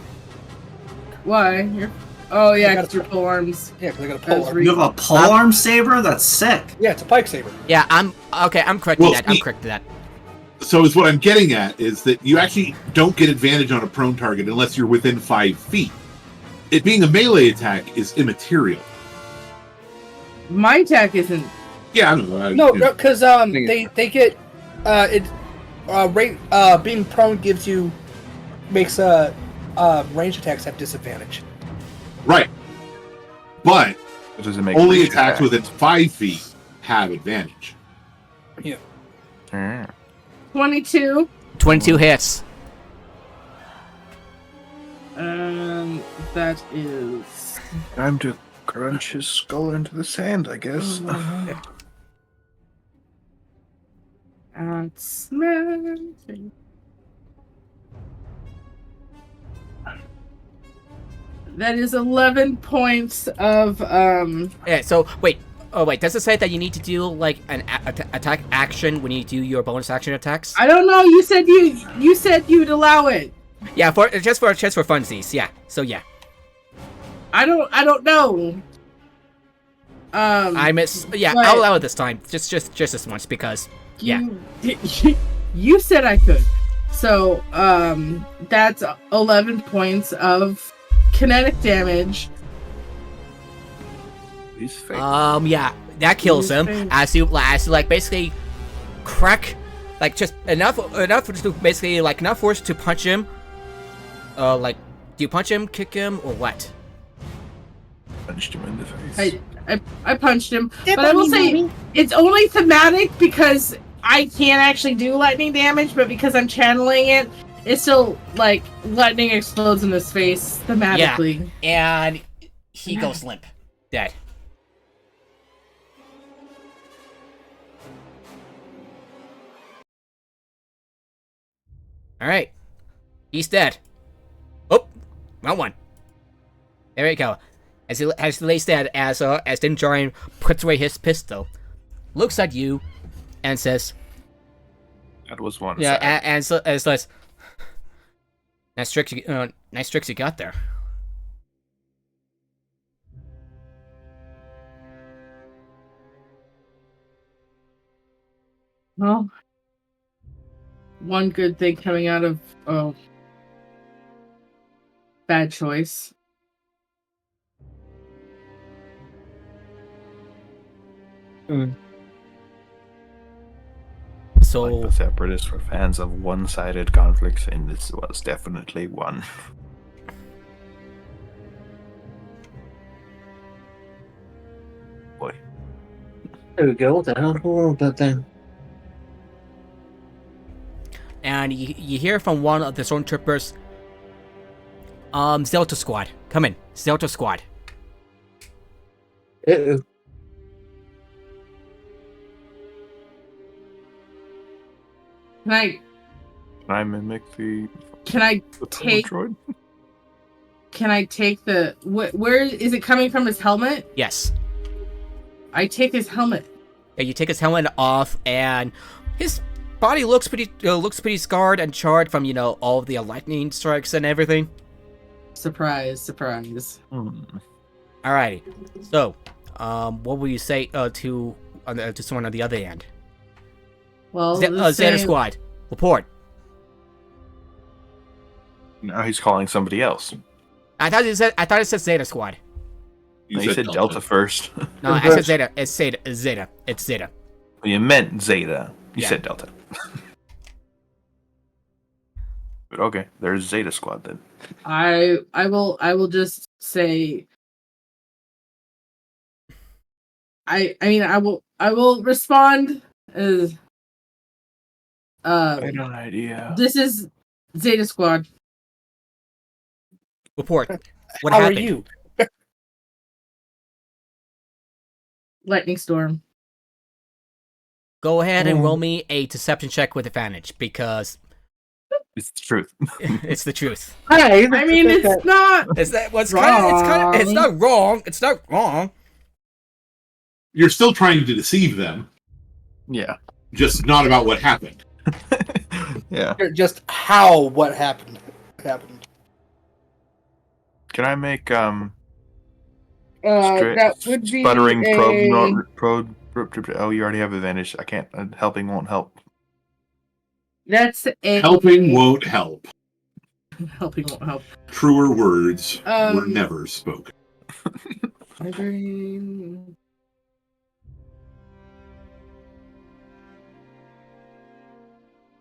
Why? Oh, yeah, I got because your pole arms. Yeah, because I got a That's pole arm. re- You have a polearm saber? That's sick. Yeah, it's a pike saber. Yeah, I'm correcting Well, that. I'm see- correcting that. So is what I'm getting at is that you actually don't get advantage on a prone target unless you're within 5 feet. It being a melee attack is immaterial. My attack isn't. Yeah, I don't know. No, because they get being prone makes range attacks have disadvantage. Right. But It doesn't make only reach attacks attack. within 5 feet have advantage. Ah. 22. 22 hits. That is. Time to crunch his skull into the sand, I guess. That's. That is 11 points of Yeah. So wait. Oh wait. Does it say that you need to do an attack action when you do your bonus action attacks? I don't know. You said you'd allow it. Yeah. Just for funsies. Yeah. So yeah. I don't know. I miss. Yeah. but I'll allow it this time. Just this once because. Yeah. You said I could. So that's 11 points of kinetic damage. He's fake. Yeah. That kills him as you basically crack just enough to basically enough force to punch him. Do you punch him, kick him, or what? Punched him in the face. I punched him, but I will say it's only thematic because I can't actually do lightning damage, but because I'm channeling it, it's still lightning explodes in his face thematically. Yeah, and he goes limp, dead. All right, he's dead. Oh, wrong one. There we go. As he lays dead, as Dinjarin puts away his pistol, looks at you, and says, That was one. "Yeah," side. and says, "Nice tricks you got there." Well, one good thing coming out of Bad choice. So Like the Separatists were fans of one-sided conflicts, and this was definitely one. Boy. There we go. What the hell? Who wrote that thing? and you hear from one of the stormtroopers, Zelda Squad, come in, Zelda Squad. Uh-oh. Can I mimic the I take droid? Can I take the where is it coming from? His helmet? Yes. I take his helmet. Yeah, you take his helmet off, and his body looks pretty scarred and charred from all of the lightning strikes and everything. Surprise, surprise. Alrighty. So, what will you say to someone on the other end? Well, Zeta Squad, report. Now he's calling somebody else. I thought it said Zeta Squad. You said Delta first. No, I said Zeta. It's Zeta. It's Zeta. It's Zeta. Well, you meant Zeta. You Yeah. said Delta. But okay, there's Zeta Squad then. I will just say I will respond as I don't idea. this is Zeta Squad. Report. What How happened? are you? Lightning storm. Go ahead and roll me a deception check with advantage because It's the truth. it's the truth. Hey, I mean, it's not. Is that what's kind of? It's not wrong. It's not wrong. You're still trying to deceive them, Yeah. just not about what happened. Yeah. Just how what happened. Can I make That would be sputtering a... probe? Oh, you already have advantage. I can't. Helping won't help. That's a Helping won't help. Helping won't help. Truer words were Um, never spoken. My brain.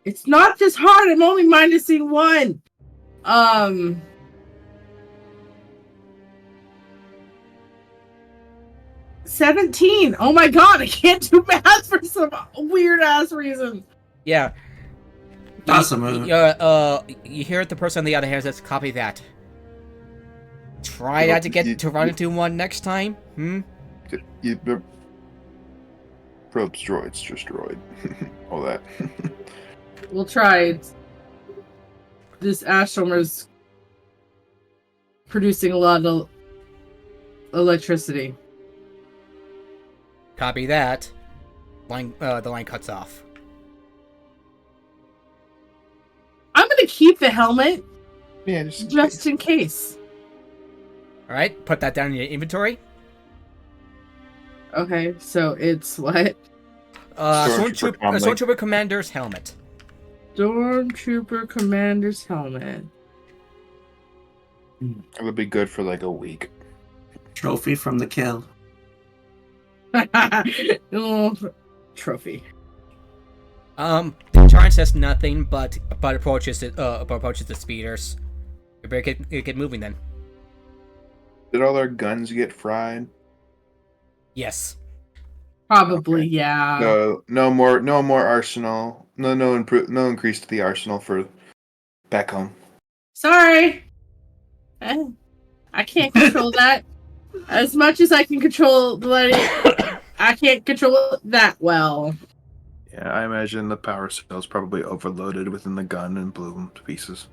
It's not this hard. I'm only minusing one. 17. Oh my god, I can't do math for some weird ass reason. Yeah. Awesome. You hear the person on the other hand says, "Copy that." Try not to get to run into one next time. Probes, droids, just droid. All that. We'll try. This Ashtormer is producing a lot of electricity. Copy that. The line cuts off. I'm gonna keep the helmet Yeah, just in case. All right, put that down in your inventory. Okay, so it's what? Stormtrooper Commander's helmet. Stormtrooper Commander's helmet. It'll be good for like a week. Trophy from the kill. Oh, trophy. The Giant says nothing, but approaches the speeders. You better get moving then. Did all our guns get fried? Yes. Probably, Okay. yeah. No more arsenal. No increase to the arsenal for back home. Sorry. I can't control that. As much as I can control the lighting, I can't control it that well. Yeah, I imagine the power cell's probably overloaded within the gun and blew them to pieces.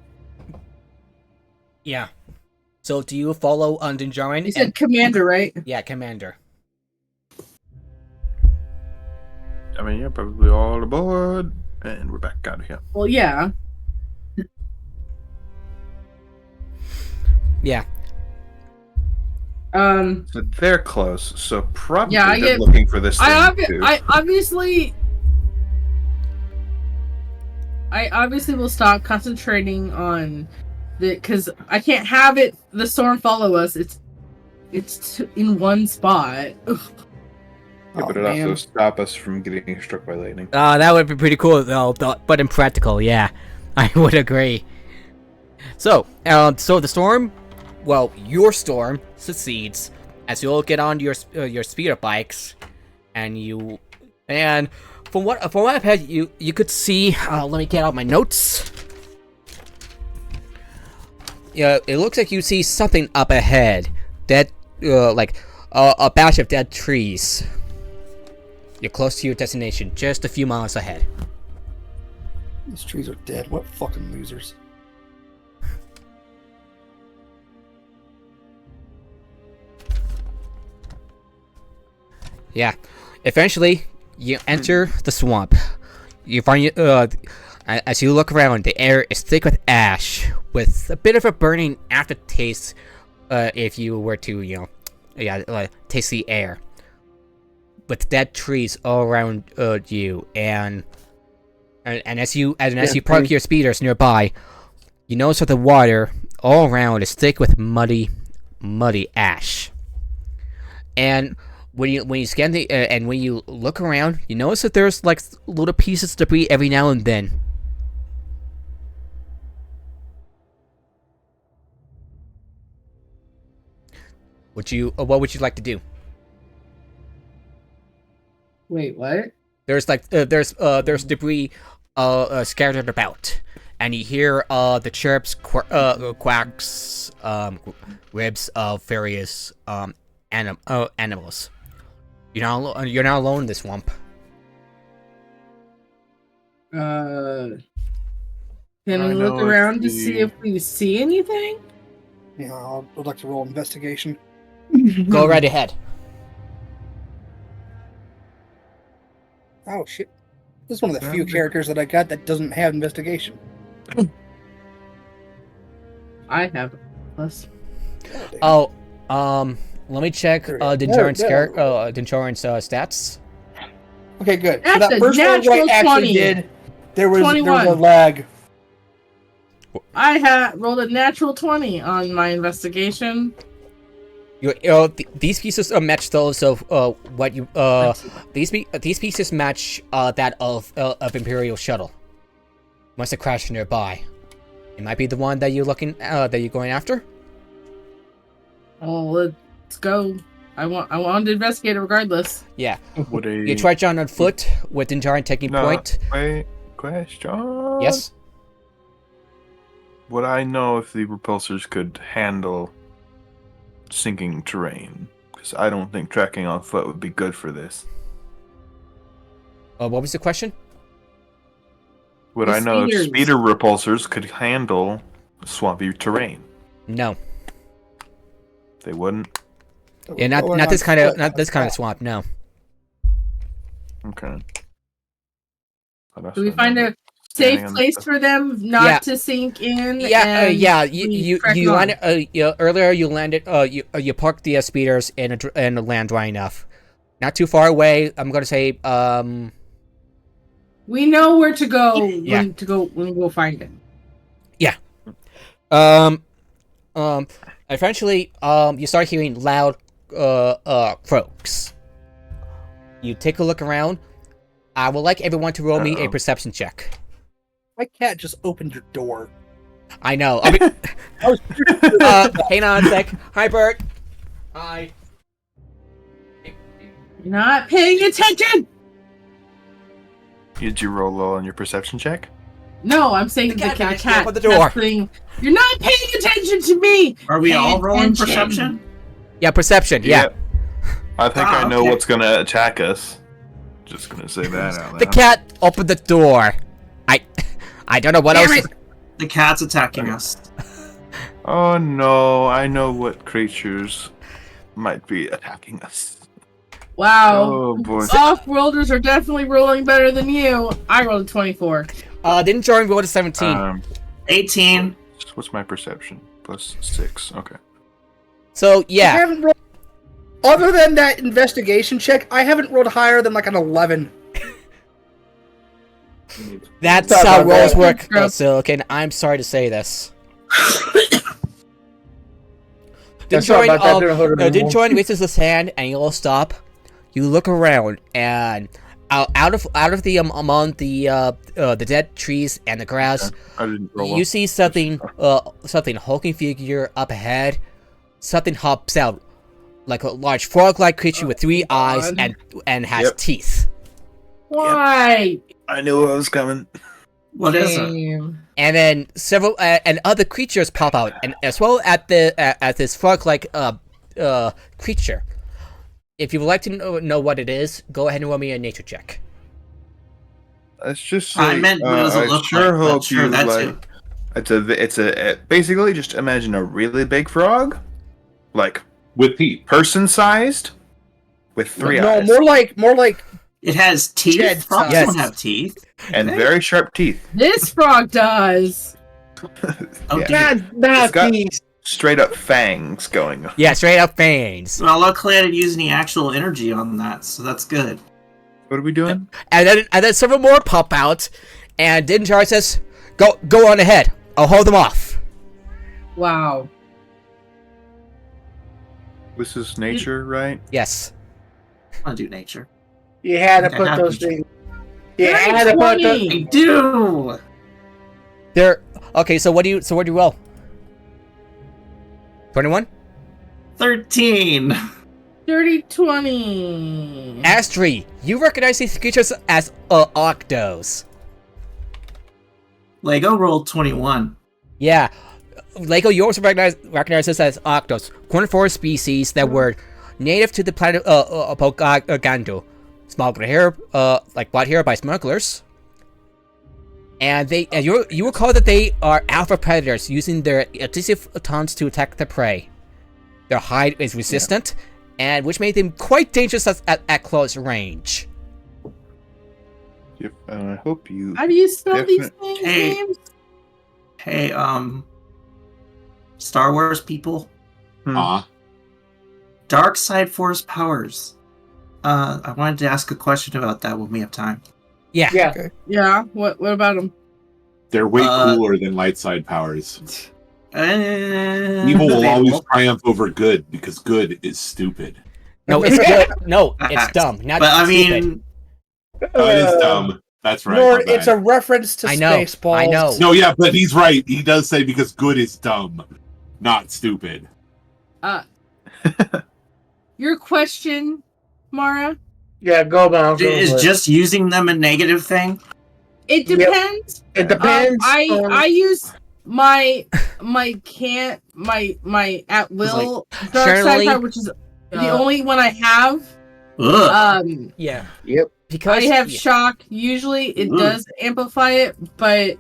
Yeah. So do you follow Undinjarin? You said Commander, right? Yeah, Commander. I mean, yeah, probably all aboard, and we're back out of here. Well, yeah. Yeah. So they're close, so probably Yeah, they're looking for this thing too. I obviously will stop concentrating on because I can't have the storm follow us. It's in one spot. Ugh. Yeah, but it also stop us from getting struck by lightning. That would be pretty cool, though, but impractical. Yeah, I would agree. So, so the storm, well, your storm succeeds as you all get on your speeder bikes, and from what I've had, you could see. Let me get out my notes. Yeah, it looks like you see something up ahead. Dead, like a batch of dead trees. You're close to your destination, just a few miles ahead. These trees are dead. What fucking losers. Yeah. Eventually, you enter the swamp. You find as you look around, the air is thick with ash, with a bit of a burning aftertaste. If you were to, taste the air. With dead trees all around you, and as you park your speeders nearby, you notice that the water all around is thick with muddy ash. And when you scan and when you look around, you notice that there's like little pieces of debris every now and then. What would you like to do? Wait, what? There's debris scattered about, and you hear the chirps, quacks, ribs of various animals. You're not alone in this swamp. Can we look around to see if we see anything? Yeah, I'd like to roll investigation. Go right ahead. Oh shit! This is one of the few characters that I got that doesn't have investigation. I have plus. Oh, let me check Dinjarin's stats. Okay, good. That's so that a first one that I natural actually 20. did, there was a 21. lag. I had rolled a natural 20 on my investigation. These pieces match those of what you these pieces match that of Imperial shuttle. Must have crashed nearby. It might be the one that you're going after. Oh, let's go. I want to investigate it regardless. Yeah. You try John on foot with Dinjarin taking point. Wait, question? Yes? Would I know if the repulsors could handle sinking terrain? Because I don't think trekking on foot would be good for this. What was the question? Would I know if speeder repulsors could handle swampy terrain? No. They wouldn't? Yeah, not this kind of swamp, no. Okay. Do we find a safe place for them not to sink in? You landed earlier. You landed. You parked the speeders in a land dry enough, not too far away. I'm gonna say. We know where to go. When we go find it. Yeah. Eventually, you start hearing loud croaks. You take a look around. I would like everyone to roll me a perception check. My cat just opened your door. I know. I mean, hang on a sec. Hi, Bert. Hi. Not paying attention. Did you roll low on your perception check? No, I'm saying the cat. Open the door. You're not paying attention to me. Are we all rolling perception? Yeah, perception. Yeah. I think I know what's gonna attack us. Just gonna say that out loud. The cat opened the door. I don't know what else. The cat's attacking us. Oh no, I know what creatures might be attacking us. Wow. Oh boy. Off-worlders are definitely rolling better than you. I rolled a 24. Didn't Jordan roll a 17? 18. What's my perception? Plus 6. Okay. So, I yeah. haven't rolled, other than that investigation check, I haven't rolled higher than like an 11. That's how rolls work, Silicon. I'm sorry to say this. That's all about that. Don't hold it anymore. Dinjoin raises his hand and you'll stop. You look around and out of the among the dead trees and the grass, I didn't roll you up. see something hulking figure up ahead. Something hops out like a large frog-like creature with 3 eyes and has Yep. teeth. Why? I knew it was coming. What is it? Damn. And then several and other creatures pop out, and as well at this frog-like creature. If you would like to know what it is, go ahead and roll me a nature check. It's just. I meant what does it I look sure like, but hope sure, you that like. It's a basically just imagine a really big frog, like With teeth. person-sized, with 3 No, eyes more like It has teeth. Dead Frogs size. don't have teeth. and very sharp teeth. This frog does. Oh, Yeah. dear. It's got please. straight up fangs going. Yeah, straight up fangs. Well, luckily I didn't use any actual energy on that, so that's good. What are we doing? And then several more pop out, and Dinjar says, "Go on ahead. I'll hold them off." Wow. This is nature, right? Yes. I want to do nature. You had to Okay, put happy. those things. You had to put those. 20. I do! There. Okay. So what do you roll? 21. 13! Dirty 20. Astri, you recognize these creatures as octos. Lego rolled 21. Yeah. Lego, you also recognize this as octos, carnivore species that were native to the planet Pogando. Smuggled here, like brought here by smugglers. And you recall that they are alpha predators using their adhesive tongues to attack the prey. Their hide is resistant, and which made them quite dangerous at close range. Yep. And I hope you. How do you spell these things, Hey. names? Hey, Star Wars people, Uh, Dark Side Force powers. I wanted to ask a question about that when we have time. Yeah. Yeah. Yeah. What about them? they're way Uh, cooler than light side powers. Evil Evil will always triumph over good because good is stupid. No, it's good. No, it's dumb. Not But I stupid. mean, Oh, it is dumb. That's right. Nor my it's bad. a reference to I know, Spaceballs. I know. No, yeah, but he's right. He does say because good is dumb, not stupid. Your question, Mara? Yeah, go Miles. go is for it. just using them a negative thing? It Yep. depends. It depends. on- I use my at will dark generally, side power, which is the only one I have. Ugh. Yeah. Yep. Because I have shock. Usually it does amplify it, but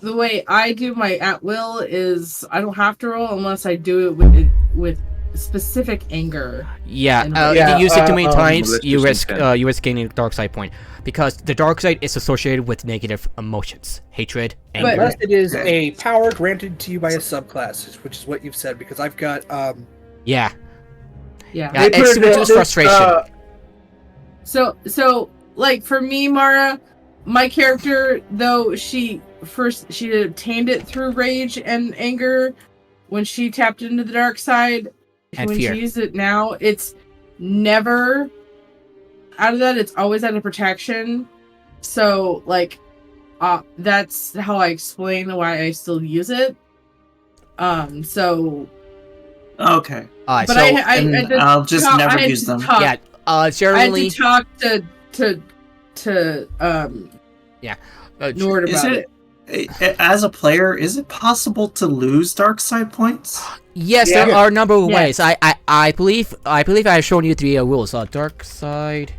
the way I do my at will is I don't have to roll unless I do it with specific anger. Yeah, Yeah, if you use it too many well, times, that's you just intent. risk gaining a dark side point because the dark side is associated with negative emotions, hatred, anger. Unless it is a power granted to you by a subclass, which is what you've said, because I've got Yeah, Yeah. yeah, They it's put to it- reduce frustration. So like for me, Mara, my character, though she obtained it through rage and anger when she tapped into the dark side. And when fear. she uses it now, it's never out of that. It's always out of protection. So like, that's how I explain why I still use it. So, Okay. but So, And I'll just I never had use to them. talk- yeah, I had generally, to talk to Nord Is about it, it. as a player, is it possible to lose dark side points? yes, Yeah. there are a number of Yeah. ways. I believe I've shown you the rules. Dark side.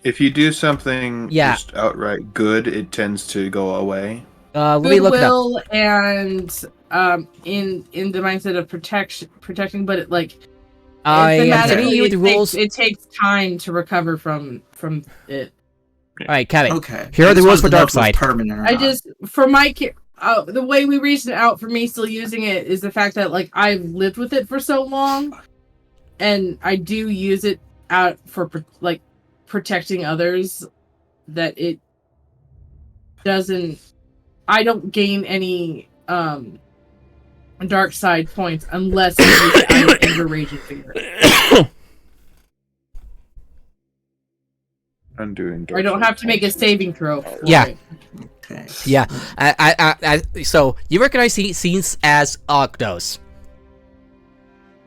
If you do something Yeah. just outright good, it tends to go away. Let me look it up. Goodwill and in the mindset of protecting, but it like I am thematically, telling you it the takes- rules. It takes time to recover from it. All right, Kevin. Okay. Here are I the just rules wanted for to know dark if it was side. Permanent or I not. just for my the way we reasoned it out for me still using it is the fact that like I've lived with it for so long, and I do use it out for like protecting others, that it doesn't I don't gain any dark side points unless I use a raging finger. Undoing. I don't have to make a saving throw. For Yeah. it. Okay. Yeah. So you recognize these scenes as Octos.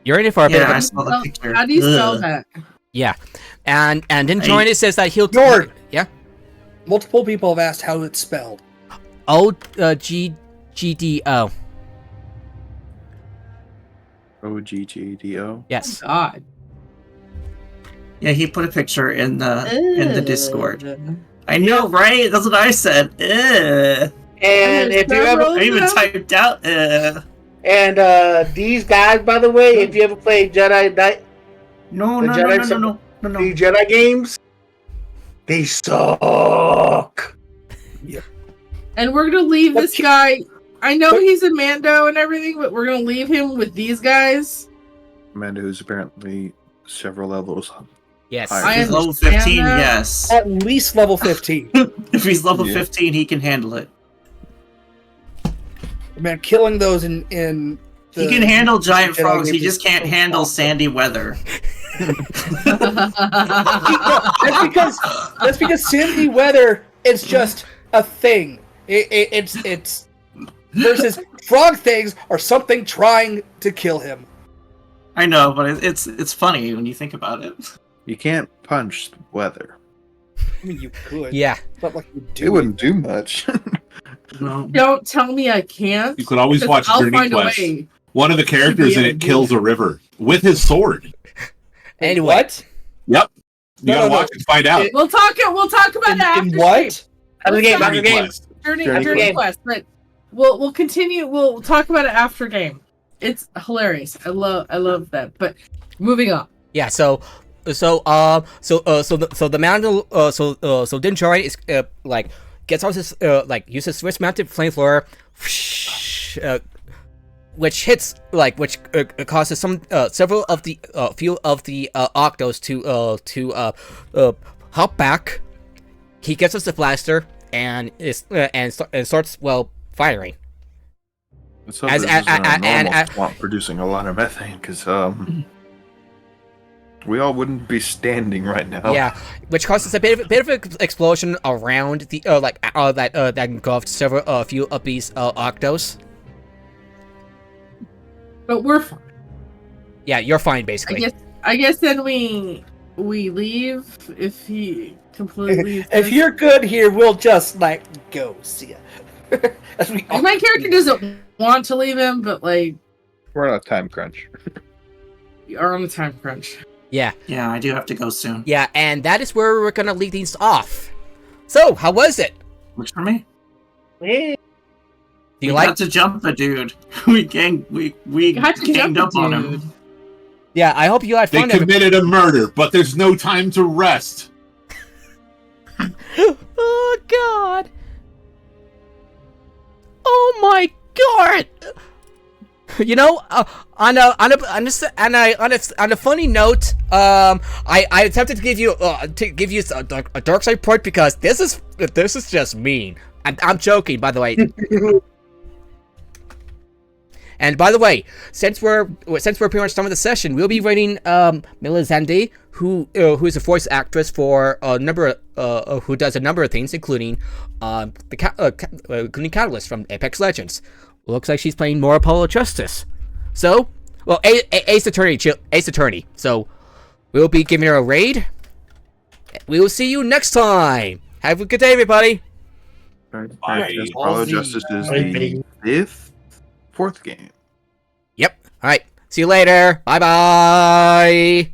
You're in it for a bit Yeah, I of saw the Spell- picture. How do you spell Ugh. that? yeah, and then Join it says that he'll Nord. yeah. Multiple people have asked how it's spelled. OGGDO. OGGDO. Yes. God. Yeah, he put a picture in the Discord. I know, right? That's what I said. Ugh. And if you ever I even typed out. and these guys, by the way, if you ever played Jedi Knight, No, The no, Jedi no, no, no, no, no, the Jedi games, they suck. And we're gonna leave this guy. I know he's a Mando and everything, but we're gonna leave him with these guys. Amanda, who's apparently several levels. Yes. I If I he's level understand 15, that. yes. At least level 15. If he's level Yeah. 15, he can handle it. Man, killing those in the, He can handle giant Jedi frogs. He games just is can't so handle awesome. sandy weather. That's because sandy weather is just a thing. It's versus frog things are something trying to kill him. I know, but it's funny when you think about it. You can't punch the weather. I mean, you could. Yeah. But like you do. It wouldn't do much. No. Don't tell me I can't. You could always because watch I'll Journey find Quest. a way. One of the characters in able it to do kills a river with his sword. Anyway. What? Yep. You gotta watch and find out. We'll talk about it after. In what? After the game, after Journey the game. Quest. Journey Journey Quest, but we'll continue. We'll talk about it after game. It's hilarious. I love that. But moving on. Yeah. So the Mando so Din Djarin is like gets out his uses Swiss mounted flamethrower, which hits which causes several of the few of the Octos to hop back. He gets us the blaster and starts firing. So As- this is a and- normal swamp producing a lot of methane because we all wouldn't be standing right now. Yeah, which causes a bit of an explosion around the that engulfed several few of these Octos. But we're fine. Yeah, you're fine basically. I guess then we leave if he completely. If you're good here, we'll just go. See ya. As we my character doesn't want to leave him, but We're on a time crunch. we are on a time crunch. Yeah, Yeah, I do have to go soon. yeah, and that is where we're gonna leave these off. So, how was it? Which for me? Yeah. Do you We like? had to jump a dude. We had to ganged jump up a on dude. him. Yeah, I hope you had They fun. committed a murder, but there's no time to rest. Oh God! Oh my God! You know, on a funny note, I attempted to give you a dark side point because this is just mean. I'm joking, by the way. And by the way, since we're pretty much done with the session, we'll be rating Melisande, who is a voice actress for a number who does a number of things, including including Catalyst from Apex Legends. Looks like she's playing more Apollo Justice. So, well, Ace Attorney. So, we'll be giving her a raid. We will see you next time. Have a good day, everybody. Bye. Apollo Justice is the fourth game. Yep. All right. See you later. Bye bye.